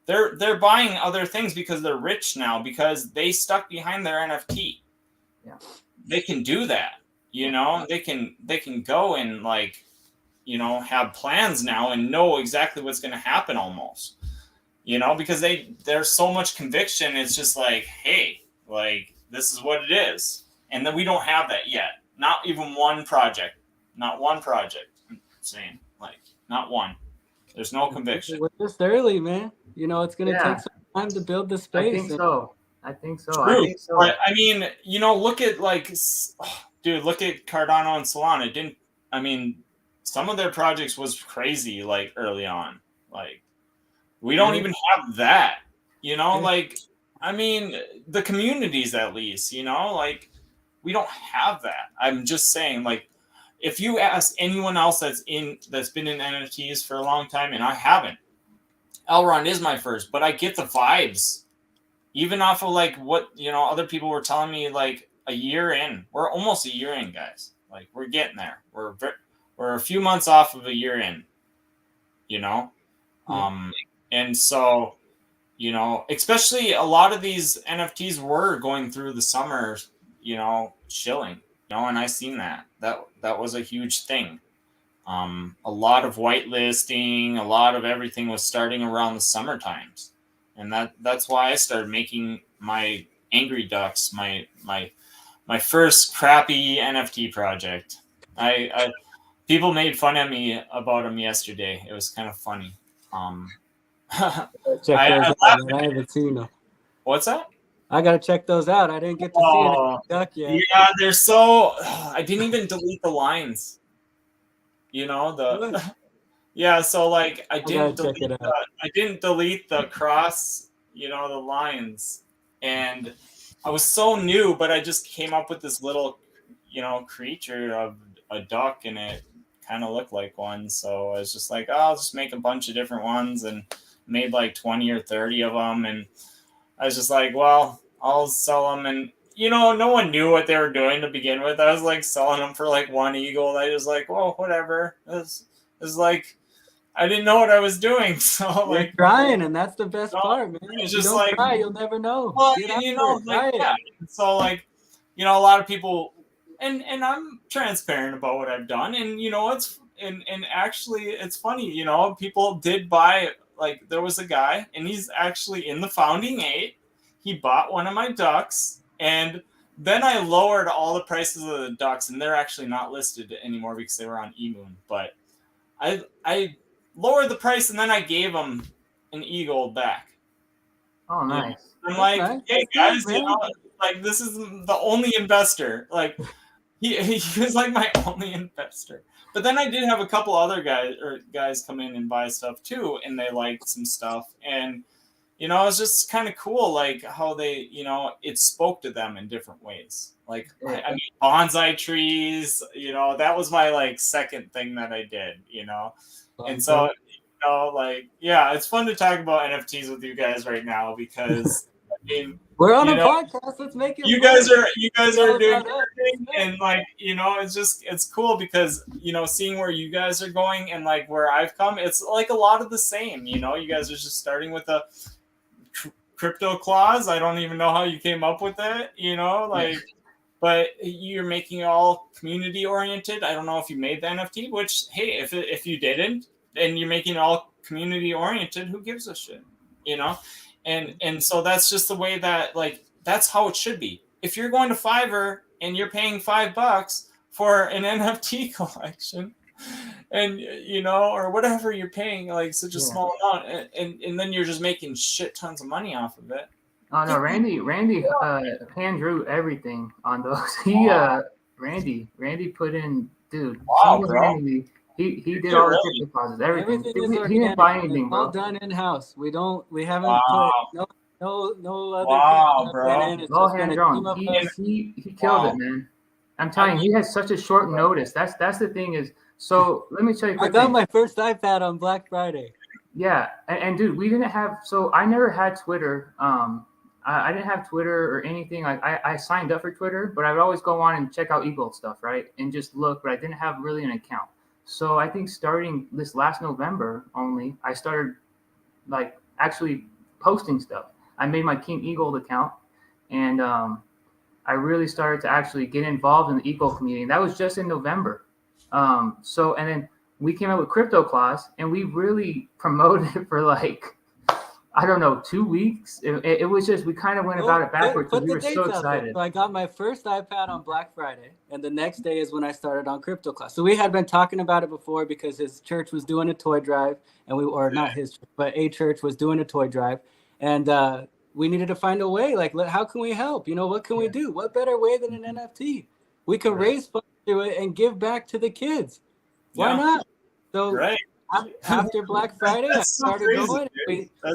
They're buying other things because they're rich now, because they stuck behind their NFT. Yeah. They can do that, you know. They can go and like, you know, have plans now and know exactly what's going to happen almost, you know, because there's so much conviction. It's just like, hey, like, this is what it is. And then we don't have that yet. Not even one project. Not one project. I'm saying, like, not one. There's no conviction. We're just early, man. You know, it's going to take some time to build the space. I think so. True. But I mean, you know, look at like, dude, look at Cardano and Solana. Some of their projects was crazy, like early on. Like, we don't even have that, you know, like, I mean, the communities at least, you know, like, we don't have that. I'm just saying, like, if you ask anyone else that's been in NFTs for a long time, and I haven't, Elrond is my first, but I get the vibes, even off of like what, you know, other people were telling me, like a year in. We're almost a year in, guys. Like, we're getting there. We're a few months off of a year in, you know? And so, you know, especially a lot of these NFTs were going through the summer, you know, chilling, you know, and I seen that was a huge thing. A lot of whitelisting, a lot of everything was starting around the summer times. And that's why I started making my Angry Ducks, my first crappy NFT project. I people made fun of me about them yesterday. It was kind of funny. Check those out. I haven't seen them. What's that? I gotta check those out. I didn't get to see it duck yet. Yeah, they're so. I didn't even delete the lines. You know yeah. So like, I didn't delete the cross. You know, the lines, and I was so new, but I just came up with this little, you know, creature of a duck, and it kind of looked like one. So I was just like, I'll just make a bunch of different ones, and made like 20 or 30 of them. And I was just like, well, I'll sell them. And, you know, no one knew what they were doing to begin with. I was like selling them for like one eagle. And I was like, well, whatever. This is like, I didn't know what I was doing. So you're like, trying, and that's the best part, man. It's If just you don't like, try, you'll never know. Well, you know, like, yeah. So like, you know, a lot of people, and I'm transparent about what I've done, and you know, and actually it's funny, you know, people did buy. Like, there was a guy, and he's actually in the founding 8. He bought one of my ducks, and then I lowered all the prices of the ducks, and they're actually not listed anymore because they were on eMoon. But I lowered the price, and then I gave him an eagle back. Oh, nice. You know? I'm like, nice. Hey guys, you know, like, this is the only investor. Like, he was like my only investor. But then I did have a couple other guys come in and buy stuff too, and they liked some stuff. And, you know, it was just kind of cool, like how they, you know, it spoke to them in different ways. Like, I mean, bonsai trees, you know, that was my like second thing that I did, you know. And so, you know, like, yeah, it's fun to talk about NFTs with you guys right now, because I mean, we're on a podcast. Let's make it. You guys are doing everything, and like, you know, it's cool because, you know, seeing where you guys are going and like where I've come, it's like a lot of the same. You know, you guys are just starting with a aRKlabz. I don't even know how you came up with it. You know, like, but you're making it all community oriented. I don't know if you made the NFT, which, hey, if you didn't, and you're making it all community oriented, who gives a shit? You know. And so that's just the way that, like, that's how it should be. If you're going to Fiverr and you're paying $5 for an NFT collection, and, you know, or whatever you're paying, like such a small amount, and then you're just making shit tons of money off of it. Oh no, Randy hand drew everything on those. Randy put in, dude. Wow, bro. He did all the ticket deposits, everything. He didn't buy anything, bro. All done in house. We haven't put no other. Wow, bro. It's all hand drawn. He killed it, man. I'm telling you, he has such a short notice. That's the thing is. So let me tell you. I got my first iPad on Black Friday. Yeah, and dude, we didn't have. So I never had Twitter. I didn't have Twitter or anything. Like, I signed up for Twitter, but I would always go on and check out Eagle stuff, right, and just look. But I didn't have really an account. So I think starting this last November only, I started like actually posting stuff. I made my King Eagle account, and I really started to actually get involved in the eco community. And that was just in November. So and then we came out with aRKlabz, and we really promoted it for like, I don't know, 2 weeks. It was just, we kind of went about it backwards because we were so excited. So I got my first iPad on Black Friday, and the next day is when I started on aRKlabz. So we had been talking about it before because his church was doing a toy drive, and not his church, but a church was doing a toy drive, and we needed to find a way. Like, how can we help? What can we do? What better way than an NFT? We can raise funds through it and give back to the kids. Why not? So after Black Friday, I started going.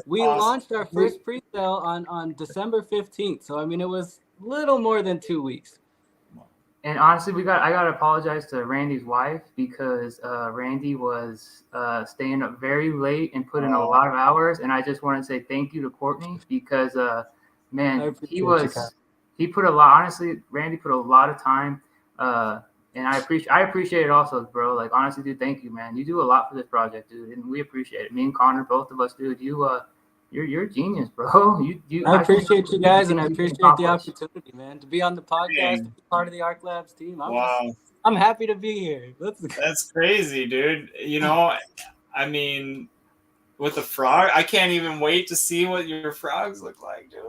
We launched our first pre-sale on December 15th. So, I mean, it was little more than 2 weeks. And honestly, I got to apologize to Randy's wife because Randy was staying up very late and put in a lot of hours. And I just want to say thank you to Courtney because, man, he put a lot, honestly, Randy put a lot of time. And I appreciate it also, bro. Like, honestly, dude, thank you, man. You do a lot for this project, dude, and we appreciate it. Me and Connor, both of us, dude. You're a genius, bro. I appreciate you guys, and I appreciate the opportunity, man, to be on the podcast, to be part of the aRKlabz team. I'm happy to be here. That's crazy, dude. I mean, with the frog, I can't even wait to see what your frogs look like, dude.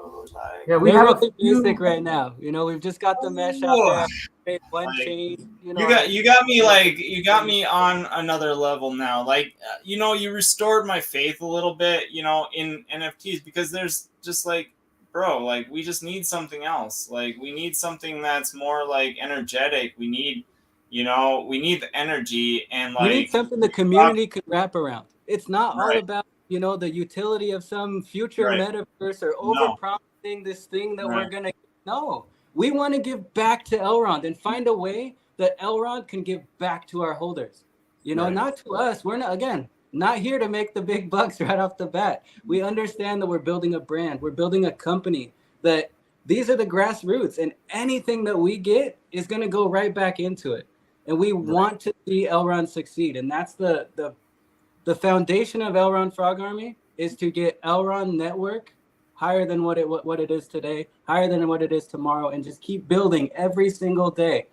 Yeah, we have a music right now. We've just got the mesh out there. One chain. You got me on another level now. Like, you restored my faith a little bit, in NFTs, because there's just like, bro, like, we just need something else. Like, we need something that's more like energetic. We need the energy, and like, we need something the community could wrap around. It's not all about, the utility of some future metaverse or over-promising this thing that we're going to... No, we want to give back to Elrond and find a way that Elrond can give back to our holders. Not to us. We're not here to make the big bucks right off the bat. We understand that we're building a brand. We're building a company, that these are the grassroots, and anything that we get is going to go right back into it. And we want to see Elrond succeed. And that's the foundation of Elrond Frog Army, is to get Elrond network higher than what it is today, higher than what it is tomorrow, and just keep building every single day.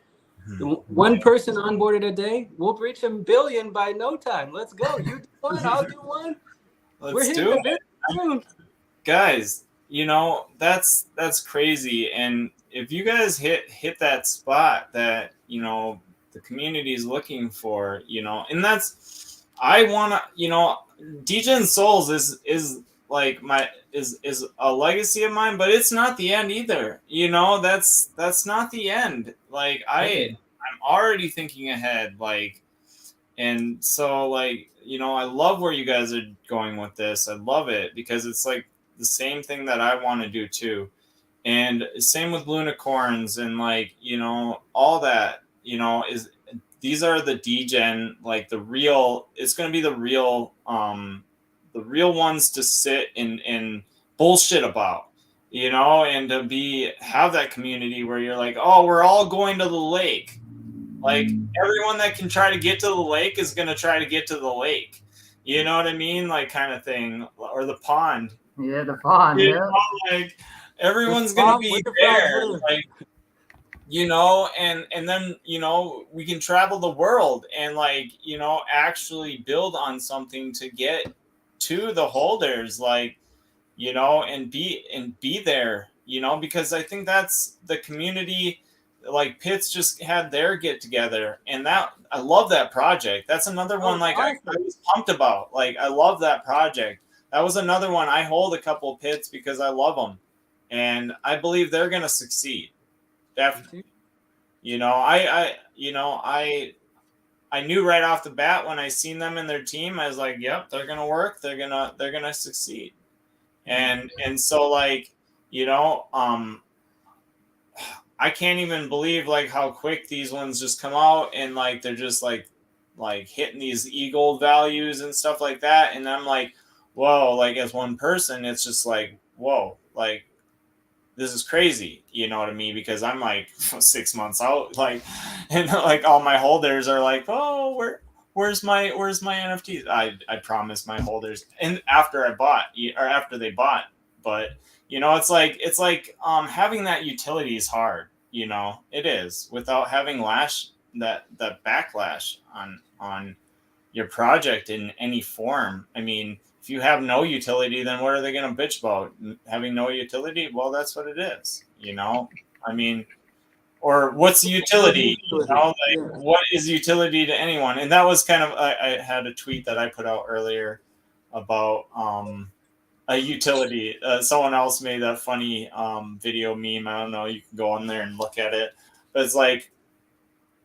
One person onboarded a day, we'll reach 1 billion by no time. Let's go. You do one, I'll do one. Let's do it. Guys, that's crazy. And if you guys hit that spot that, the community is looking for, and that's, I want to, Degen Souls is like is a legacy of mine, but it's not the end either. That's not the end. Like, I'm already thinking ahead. Like, and so, like, I love where you guys are going with this. I love it because it's like the same thing that I want to do too. And same with Lunicorns and, like, all that, these are the Degen, like, it's going to be the real ones to sit and bullshit about, and to have that community where you're like, oh, we're all going to the lake. Like, everyone that can try to get to the lake is going to try to get to the lake. You know what I mean? Like, kind of thing. Or the pond. Yeah, the pond. Like, everyone's going to be there. Like, and then, we can travel the world and, like, actually build on something to get to the holders, like, and be there, because I think that's the community. Like, Pitts just had their get together, and that, I love that project. That's another one, like, I was pumped about. Like, I love that project. That was another one. I hold a couple of Pitts because I love them, and I believe they're going to succeed. Definitely. I knew right off the bat when I seen them in their team, I was like, yep, they're going to work. They're going to succeed. And so, like, I can't even believe, like, how quick these ones just come out, and, like, they're just like hitting these eagle values and stuff like that. And I'm like, whoa, like, as one person, it's just like, whoa, like, this is crazy, you know what I mean? Because I'm like 6 months out, like, and like all my holders are like, oh, where's my NFTs? I promised my holders, and after they bought, but it's like having that utility is hard. It is, without having that backlash on your project in any form. I mean, if you have no utility, then what are they going to bitch about? Having no utility? Well, that's what it is. I mean, or what's the utility? What is utility to anyone? And that was kind of, I had a tweet that I put out earlier about a utility. Someone else made that funny video meme. I don't know. You can go on there and look at it. But it's like,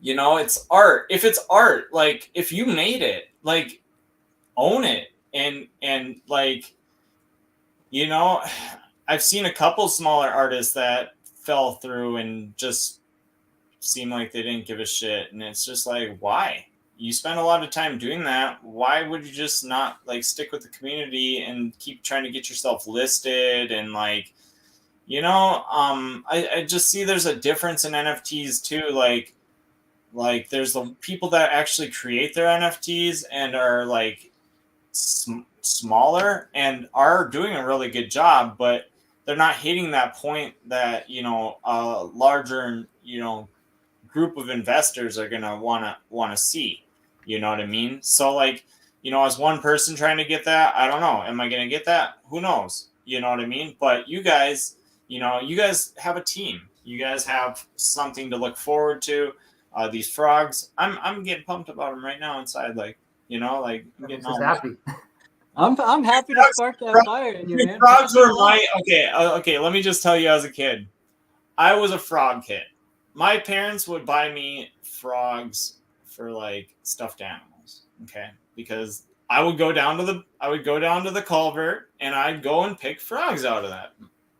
it's art. If it's art, like if you made it, like own it. And like, I've seen a couple smaller artists that fell through and just seem like they didn't give a shit. And it's just like, why? You spend a lot of time doing that. Why would you just not like stick with the community and keep trying to get yourself listed? And like, I just see there's a difference in NFTs too. Like there's the people that actually create their NFTs and are like smaller and are doing a really good job, but they're not hitting that point that a larger group of investors are gonna wanna see. You know what I mean? So like, as one person trying to get that, I don't know. Am I gonna get that? Who knows? You know what I mean? But you guys, you guys have a team. You guys have something to look forward to. These frogs, I'm getting pumped about them right now inside. Like, I'm getting all happy. I'm happy to spark that fire in you, man. Frogs were okay. Let me just tell you, as a kid, I was a frog kid. My parents would buy me frogs for like stuffed animals, okay? Because I would go down to the culvert and I'd go and pick frogs out of that.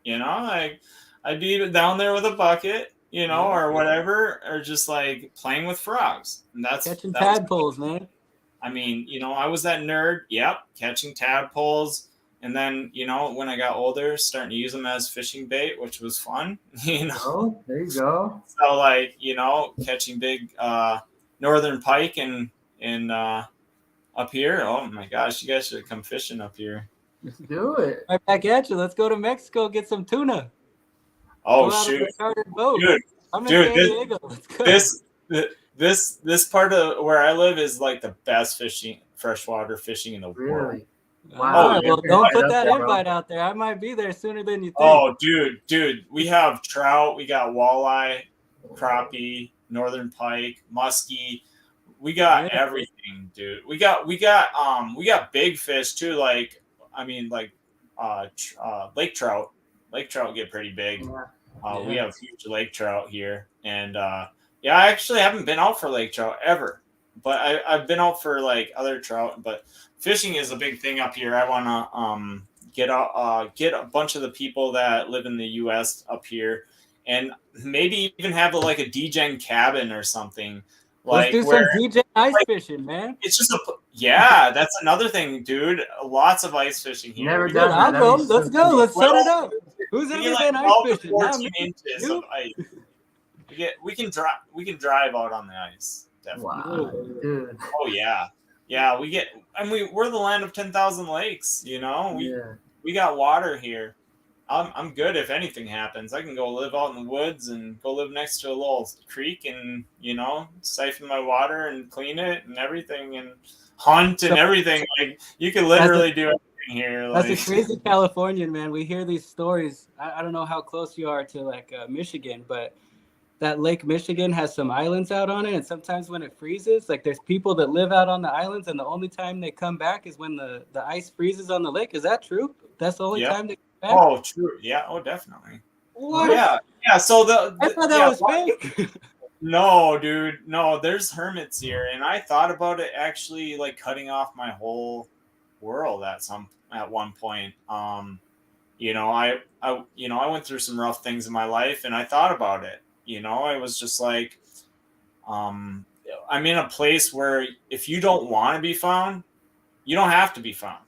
Like I'd be down there with a bucket, or whatever, or just like playing with frogs. And that's catching tadpoles, man. I mean, I was that nerd. Yep, catching tadpoles. And then, when I got older, starting to use them as fishing bait, which was fun. Oh, there you go. So like, catching big northern pike and up here. Oh my gosh, you guys should come fishing up here. Let's do it. Right back at you. Let's go to Mexico, get some tuna. Oh shoot, dude, this part of where I live is like the best freshwater fishing in the world. Really? Wow. Well, don't put that invite out there. I might be there sooner than you think. Oh, dude, we have trout, we got walleye, crappie, northern pike, muskie. We got everything, dude. We got big fish too. Like, I mean, like lake trout. Lake trout get pretty big. We have huge lake trout here, and I actually haven't been out for lake trout ever, but I've been out for like other trout. But fishing is a big thing up here. I want to get a bunch of the people that live in the U.S. up here, and maybe even have like a DGen cabin or something. Let's do some DGen ice fishing, man. It's just that's another thing, dude. Lots of ice fishing here. Never done that. I'll go. Let's go. Let's set it up. Who's ever been ice fishing? 14 inches of ice. We can drive out on the ice. Definitely. Wow, dude. Oh yeah. We're the land of 10,000 lakes. We got water here. I'm good if anything happens. I can go live out in the woods and go live next to a little creek and siphon my water and clean it and everything and hunt and everything. Like you can literally do everything here. That's a crazy Californian, man. We hear these stories. I don't know how close you are to like Michigan, but that Lake Michigan has some islands out on it, and sometimes when it freezes, like there's people that live out on the islands, and the only time they come back is when the ice freezes on the lake. Is that true? That's the only time they come back? Oh, true. Yeah. Oh, definitely. What? Yeah. So I thought that was fake. No, dude. No, there's hermits here, and I thought about it actually, like cutting off my whole world at one point. I went through some rough things in my life, and I thought about it. I was just like, I'm in a place where if you don't want to be found, you don't have to be found.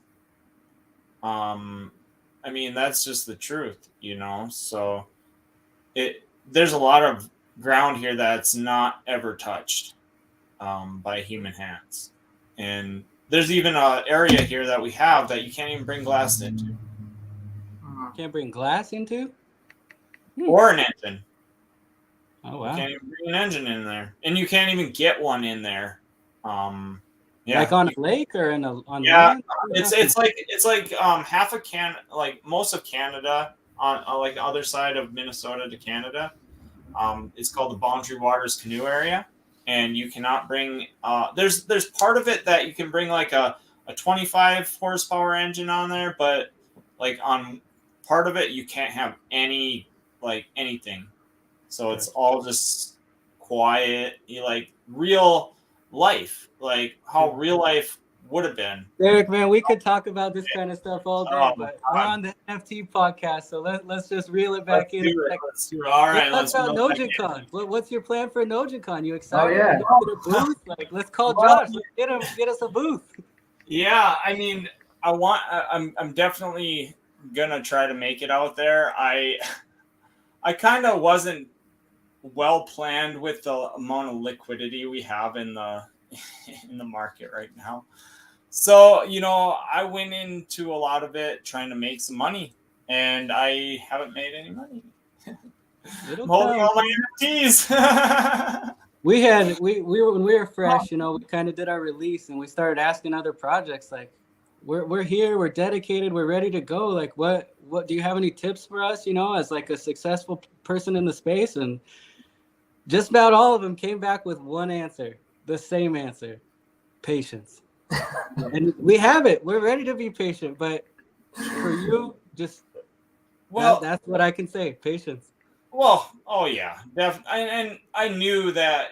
That's just the truth, so there's a lot of ground here that's not ever touched by human hands. And there's even an area here that we have that you can't even bring glass into. Can't bring glass into? Or an engine. Oh, wow. You can't even bring an engine in there. And you can't even get one in there. Yeah. Like on a lake or on Yeah, land? it's like half of like most of Canada on like the other side of Minnesota to Canada. It's called the Boundary Waters Canoe Area, and you cannot bring. There's part of it that you can bring like a 25 horsepower engine on there, but like on part of it you can't have anything. So it's all just quiet, like real life, like how real life would have been. Derek, man, we could talk about this kind of stuff all day, but we're on the NFT podcast, so let's just reel it back in. Let's do it. All right, let's talk about NojanCon. What's your plan for NojanCon? You excited? Oh, yeah. To go to the booth? Like, let's call Josh. Get us a booth. Yeah, I mean, I'm definitely gonna try to make it out there. I kind of wasn't well planned with the amount of liquidity we have in the market right now. So, I went into a lot of it trying to make some money, and I haven't made any money. I'm holding all my NFTs. we were when we were fresh, we kind of did our release and we started asking other projects like, we're here, we're dedicated, we're ready to go. Like, what do you have any tips for us, as like a successful person in the space? And just about all of them came back with one answer, the same answer: patience. And we have it. We're ready to be patient, but for you, just that's what I can say: patience. Well, oh yeah, definitely. And I knew that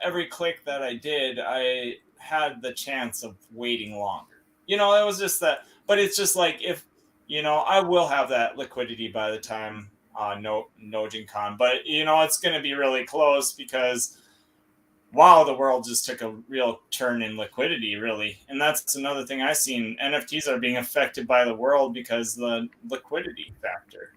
every click that I did, I had the chance of waiting longer. It was just that. But it's just like if I will have that liquidity by the time NojanCon, but it's going to be really close because. Wow, the world just took a real turn in liquidity, really. And that's another thing I've seen. NFTs are being affected by the world because the liquidity factor.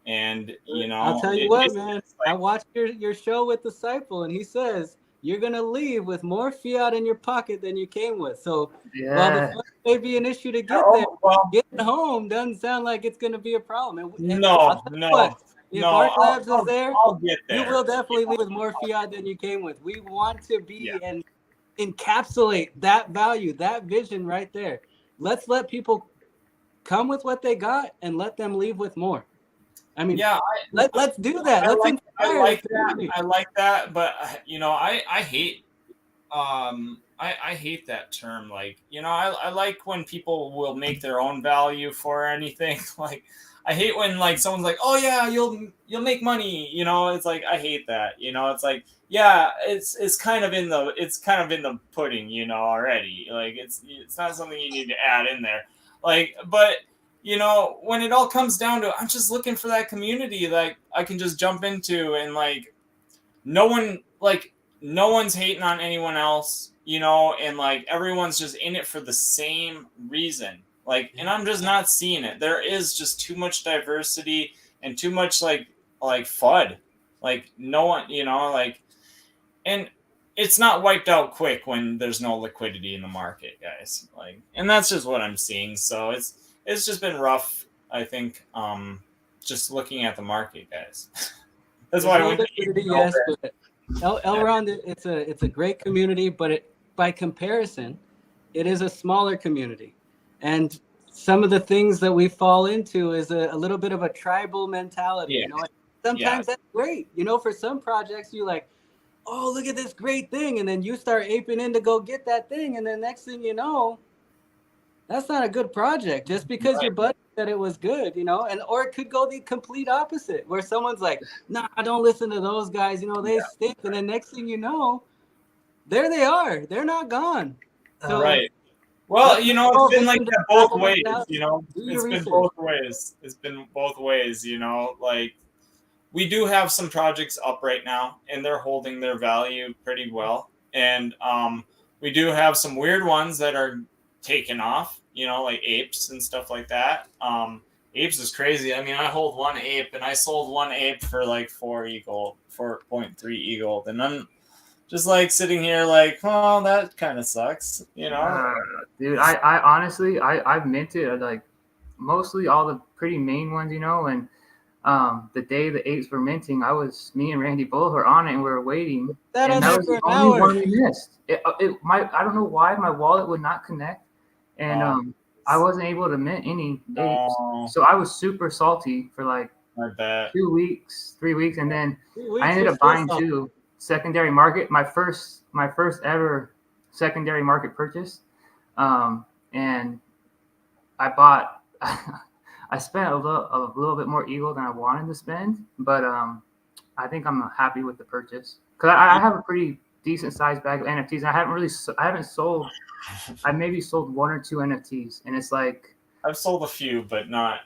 And, I'll tell you what, man. I watched your show with Disciple, and he says you're going to leave with more fiat in your pocket than you came with. So while the funds may be an issue to get there, getting home doesn't sound like it's going to be a problem. No. If aRKlabz is there, I'll get there, you will definitely leave with more fiat than you came with. We want to be and encapsulate that value, that vision right there. Let's let people come with what they got and let them leave with more. I mean, let's do that. I like that, but I hate I hate that term. Like, I like when people will make their own value for anything. Like, I hate when like someone's like, "Oh yeah, you'll make money." It's like I hate that. It's like, yeah, it's kind of in the pudding, already. Like it's not something you need to add in there. Like, but when it all comes down to it, I'm just looking for that community like I can just jump into and like no one's hating on anyone else, and like everyone's just in it for the same reason. Like, and I'm just not seeing it. There is just too much diversity and too much like FUD. Like no one, and it's not wiped out quick when there's no liquidity in the market, guys. Like, and that's just what I'm seeing. So it's just been rough, I think. Just looking at the market, guys. That's why I went liquidity, yes, but Elrond, it's a great community, but by comparison, it is a smaller community. And some of the things that we fall into is a little bit of a tribal mentality. Yeah. Sometimes that's great. For some projects, you like, oh, look at this great thing. And then you start aping in to go get that thing. And then next thing you know, that's not a good project just because your buddy said it was good, or it could go the complete opposite where someone's like, nah, don't listen to those guys. They stink. And then next thing you know, there they are. They're not gone. So, right. Well, it's been like that both ways, It's been both ways. It's been both ways, like we do have some projects up right now and they're holding their value pretty well. And we do have some weird ones that are taking off, like apes and stuff like that. Apes is crazy. I mean, I hold one ape and I sold one ape for like 4.3 eagle. And I'm just like sitting here like, oh, that kind of sucks, Dude, I honestly, I've minted like mostly all the pretty main ones, and the day the apes were minting, me and Randy both were on it and we were waiting. That And that was for the an only hour. one we missed. I don't know why my wallet would not connect, and I wasn't able to mint any apes. So I was super salty for like I bet. 2 weeks, 3 weeks, and then 2 weeks I ended you're up still buying salty. 2 secondary market. My first ever secondary market purchase, and I bought. I spent a little bit more Eagle than I wanted to spend, but I think I'm happy with the purchase because I have a pretty decent sized bag of NFTs. And I haven't sold. I maybe sold 1 or 2 NFTs, and it's like I've sold a few, but not.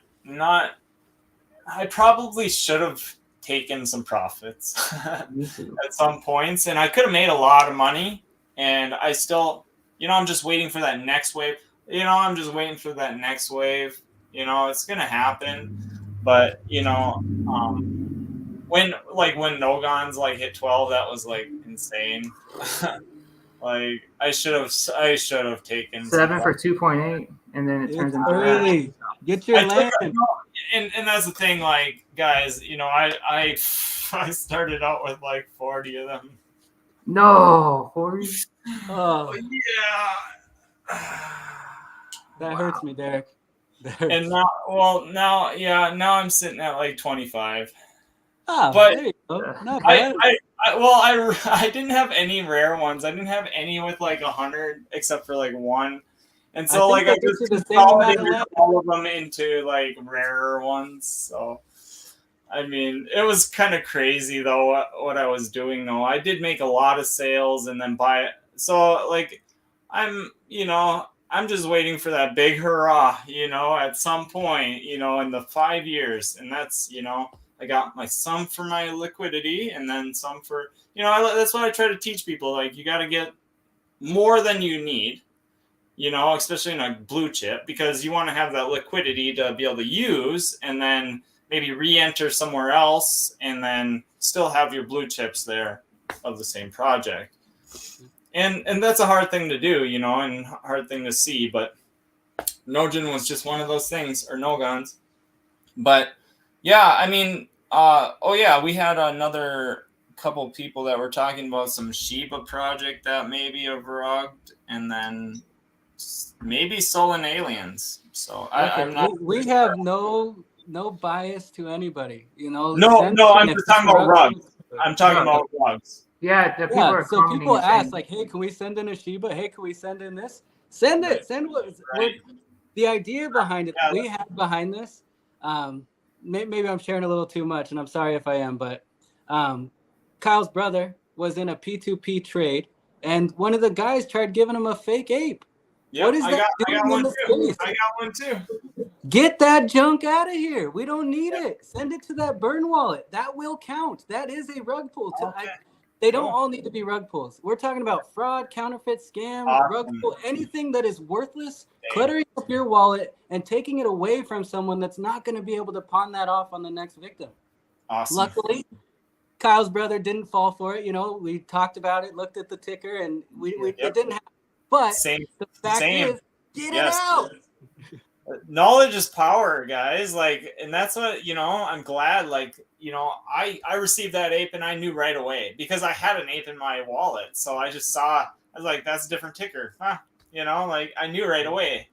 I probably should have taken some profits at some points, and I could have made a lot of money. And I still, I'm just waiting for that next wave. I'm just waiting for that next wave. It's gonna happen, but when Nogons like hit 12, that was like insane. Like I should have taken 7 for 2.8, and then it turns into early. Get your land. And that's the thing, like guys, I started out with like 40 of them. No, 40. Oh yeah. That hurts me, Derek. And now I'm sitting at like 25. Oh, but there you go. Not bad. I didn't have any rare ones. I didn't have any with like 100 except for like 1. And so I just consolidated all of them into like rarer ones. So I mean, it was kind of crazy though what I was doing though. I did make a lot of sales and then buy it. So like I'm just waiting for that big hurrah, at some point, in the 5 years. And that's, I got some for my liquidity and then some for, that's what I try to teach people. Like, you got to get more than you need, especially in a blue chip, because you want to have that liquidity to be able to use and then maybe re-enter somewhere else and then still have your blue chips there of the same project. And that's a hard thing to do, and hard thing to see. But Nogin was just one of those things, or Nogons. But yeah, I mean, we had another couple people that were talking about some Shiba project that maybe have rugged, and then maybe Sullen Aliens. So I'm not. We have no bias to anybody, No, I'm just talking about rugs. I'm talking about rugs. Yeah, people ask like, "Hey, can we send in a Shiba? Hey, can we send in this? Send it. Send what? Right. The idea behind it, we have behind this. Maybe I'm sharing a little too much, and I'm sorry if I am, but Kyle's brother was in a P2P trade, and one of the guys tried giving him a fake ape. Yep, what is that doing in the space? I got one too. Get that junk out of here. We don't need it. Send it to that burn wallet. That will count. That is a rug pool. Okay. They don't all need to be rug pulls. We're talking about fraud, counterfeit, scam, rug pull, anything that is worthless, cluttering up your wallet and taking it away from someone that's not going to be able to pawn that off on the next victim. Awesome. Luckily, Kyle's brother didn't fall for it. We talked about it, looked at the ticker, and it didn't happen. But the fact is, get it out. Knowledge is power, guys. Like, and that's what, I'm glad, like, I received that ape and I knew right away because I had an ape in my wallet. So I just saw, I was like, that's a different ticker. Like I knew right away,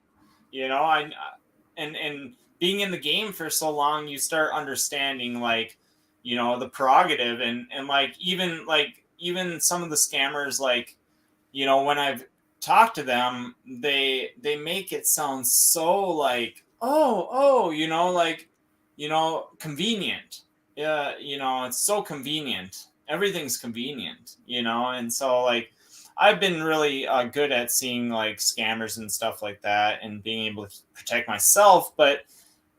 and being in the game for so long, you start understanding like, the prerogative and like, even some of the scammers, like, when I've talked to them, they make it sound so like, convenient. Yeah, it's so convenient. Everything's convenient, and so like I've been really good at seeing like scammers and stuff like that and being able to protect myself, but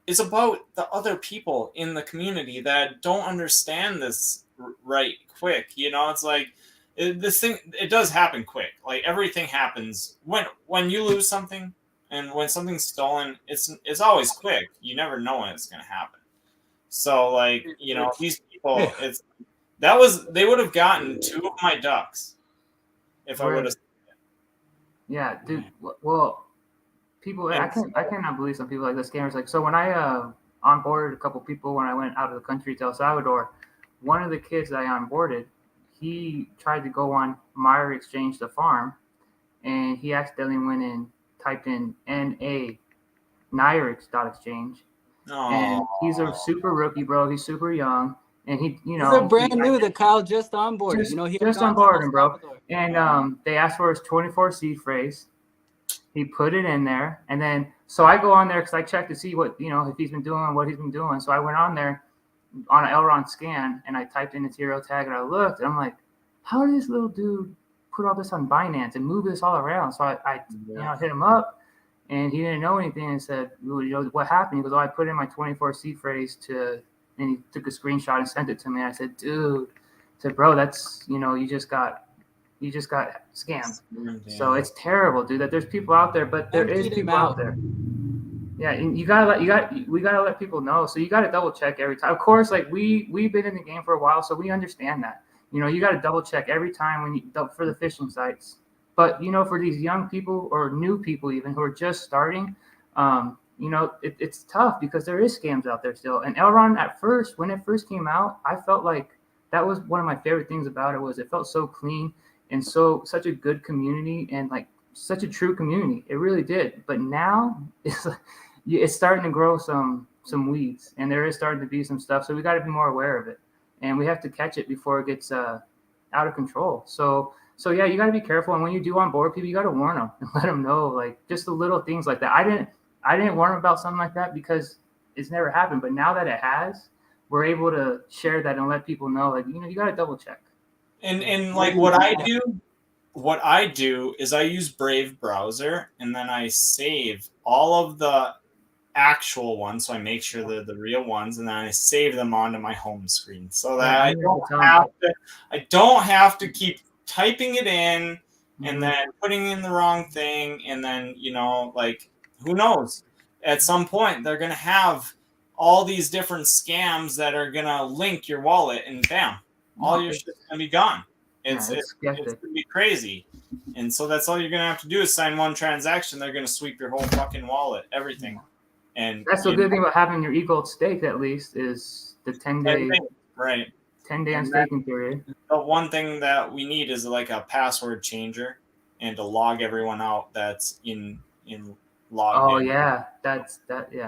it's about the other people in the community that don't understand this right quick. It's like this thing, it does happen quick. Like everything happens when you lose something and when something's stolen, it's always quick. You never know when it's going to happen. So like, these people, they would have gotten 2 of my ducks if I would have. Yeah, dude. Well, people, I cannot believe some people like the scammers. Like, so when I onboarded a couple people when I went out of the country to El Salvador, one of the kids that I onboarded, he tried to go on Meyer Exchange to farm, and he accidentally went and typed in NA Nyrix.exchange. And he's a super rookie, bro. He's super young, and he, These are brand new that Kyle just onboarded. He just onboarded him, bro. And they asked for his 24 seed phrase. He put it in there, and then so I go on there because I checked to see what if he's been doing, what he's been doing. So I went on there on an Elron scan, and I typed in the TRO tag, and I looked, and I'm like, how did this little dude put all this on Binance and move this all around? So I hit him up, and he didn't know anything, and said, what happened? He goes, I put in my 24 seed phrase and he took a screenshot and sent it to me. And I said, dude, bro, that's you just got scammed. Yeah. So it's terrible, dude, that there's people out there, but there is people out there. Yeah, and we gotta let people know. So you gotta double check every time. Of course, like we've been in the game for a while, so we understand that. You gotta double check every time for the phishing sites. But for these young people or new people even who are just starting, it's tough because there is scams out there still. And Elron at first, when it first came out, I felt like that was one of my favorite things about it was it felt so clean and such a good community and like such a true community. It really did. But now it's starting to grow some weeds, and there is starting to be some stuff. So we got to be more aware of it, and we have to catch it before it gets out of control. So yeah, you got to be careful. And when you do onboard people, you got to warn them and let them know, like just the little things like that. I didn't warn them about something like that because it's never happened. But now that it has, we're able to share that and let people know, like, you got to double check. And like what I do is I use Brave browser, and then I save all of the actual ones. So I make sure they're the real ones, and then I save them onto my home screen so that I don't have to keep typing it in and then putting in the wrong thing. And then, like, who knows? At some point, they're going to have all these different scams that are going to link your wallet, and bam, all your shit's going to be gone. It's going to be crazy. And so that's all you're going to have to do is sign one transaction. They're going to sweep your whole fucking wallet, everything. And that's the good thing about having your e-gold staked, at least, is the 10-day. Right. 10-day unstaking period. The one thing that we need is like a password changer and to log everyone out that's in logged in. Yeah,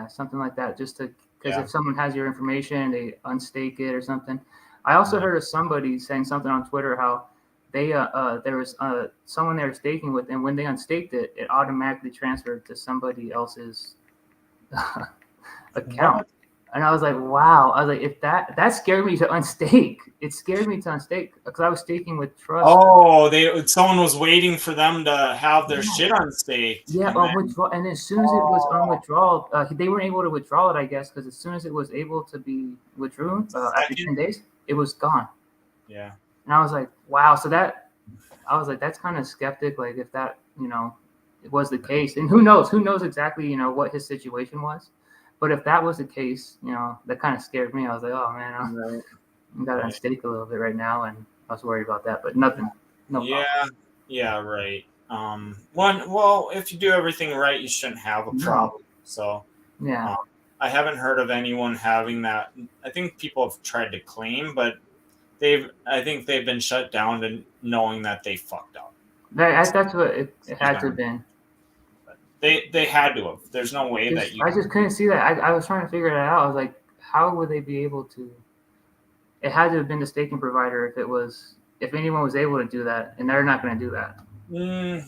something like that. Just because if someone has your information, they unstake it or something. I also heard of somebody saying something on Twitter how they there was someone they were staking with, and when they unstaked it, it automatically transferred to somebody else's account. What? And I was like, wow. I was like, if that scared me to unstake. It scared me to unstake because I was staking with Trust. Oh, someone was waiting for them to have their shit unstaked. Yeah, withdrawal. And as soon as it was on withdrawal, they weren't able to withdraw it, I guess, because as soon as it was able to be withdrawn after 10 days, it was gone. Yeah. And I was like, wow. So that's kind of skeptic. Like if that, it was the case, and who knows exactly, what his situation was. But if that was the case, that kind of scared me. I was like, oh man, I got to unstake a little bit right now, and I was worried about that. But nothing. No problem. Yeah, right. Well, if you do everything right, you shouldn't have a problem. So yeah, I haven't heard of anyone having that. I think people have tried to claim, but I think they've been shut down to knowing that they fucked up. That's what it had to have been. They had to have. There's no way that you. I just couldn't see that. I was trying to figure it out. I was like, how would they be able to? It had to have been the staking provider if anyone was able to do that, and they're not going to do that.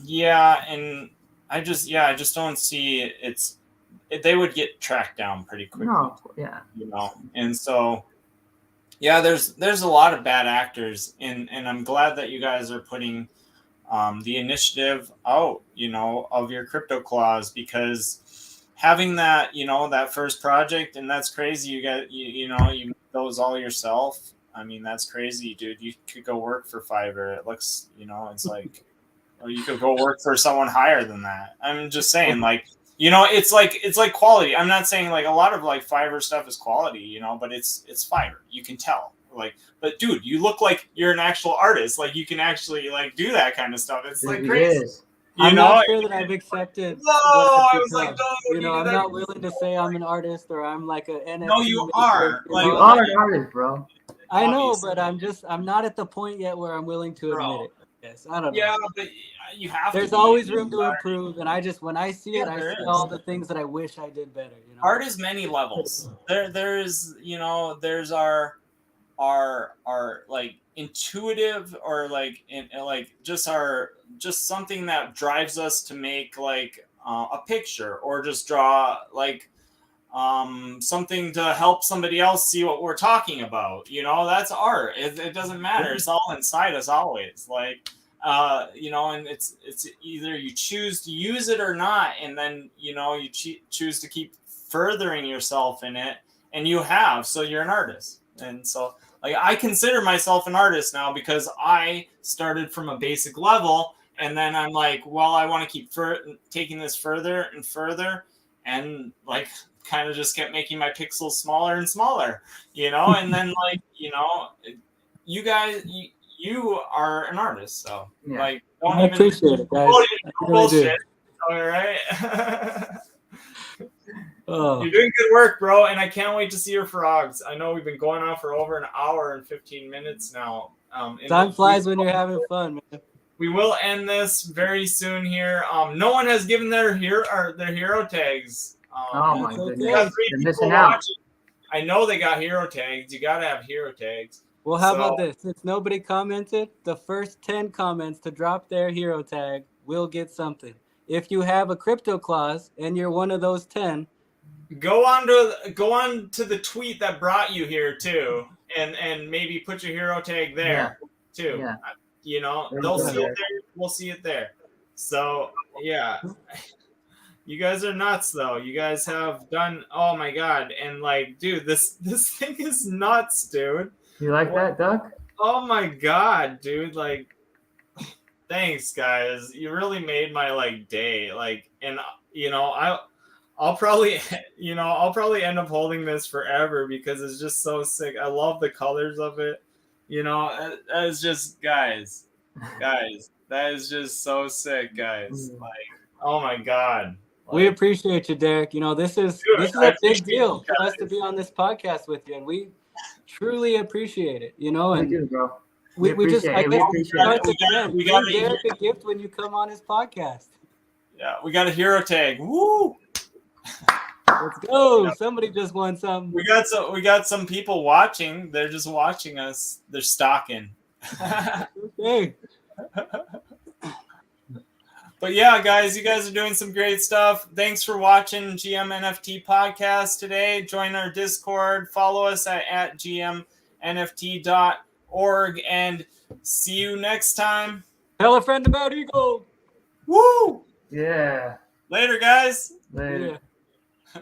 Yeah, and I just don't see they would get tracked down pretty quickly. No, yeah. And so. Yeah, there's a lot of bad actors, and I'm glad that you guys are putting the initiative out, of your crypto clause, because having that, that first project, and that's crazy. You got, you make those all yourself. I mean, that's crazy, dude. You could go work for Fiverr. It looks, it's like, or you could go work for someone higher than that. I'm just saying, like, it's like quality. I'm not saying like a lot of like Fiverr stuff is quality, but it's Fiverr. You can tell. like, but dude, you look like you're an actual artist. Like you can actually like do that kind of stuff. It's like crazy. I'm not sure that I've accepted. Whoa! I was like, no, you know, I'm not willing to say I'm an artist or I'm like an NFT. No, you are. Like, you are an artist, bro. I know, but I'm not at the point yet where I'm willing to admit it. Yes, I don't know. Yeah, but you have There's always room to improve, and when I see it, I see all the things that I wish I did better. You know? Art is many levels. There's there's our like intuitive or like just something that drives us to make like a picture or just draw like something to help somebody else see what we're talking about. You know, that's art. It doesn't matter. It's all inside us always. Like and it's either you choose to use it or not, and then you choose to keep furthering yourself in it, and you have, so you're an artist. And so like I consider myself an artist now because I started from a basic level, and then I'm like, well, I want to keep taking this further and further, and like kind of just kept making my pixels smaller and smaller, and then like you guys you are an artist, so like I appreciate it, guys. Bullshit. All right. Oh. You're doing good work, bro, and I can't wait to see your frogs. I know we've been going on for over an hour and 15 minutes now. Time flies when you're having fun, man. We will end this very soon here. No one has given their hero tags. Oh my goodness, they're missing out. Watching. I know they got hero tags. You got to have hero tags. Well, how about this? Since nobody commented, the first 10 comments to drop their hero tag will get something. If you have a crypto-clause and you're one of those 10, go on to the tweet that brought you here too, and maybe put your hero tag there too. Yeah. They'll see it there. We'll see it there. So yeah. You guys are nuts, though. You guys have done. Oh my god! And like, dude, this thing is nuts, dude. You like that, Duck? Oh my god, dude! Like, thanks, guys. You really made my like day. Like, and I'll probably end up holding this forever because it's just so sick. I love the colors of it. That is just guys. That is just so sick, guys. Like, oh my god. We appreciate you, Derek. This is a big deal for us to be on this podcast with you, and we truly appreciate it. And we do, bro. We just we got Derek a gift when you come on his podcast. Yeah, we got a hero tag. Woo! Let's go. Somebody just won something. We got some people watching. They're just watching us. They're stalking. Okay. But yeah, guys, you guys are doing some great stuff. Thanks for watching GM NFT Podcast today. Join our Discord. Follow us at gmnft.org, and see you next time. Tell a friend about Eagle. Woo! Yeah. Later, guys. Later. Yeah.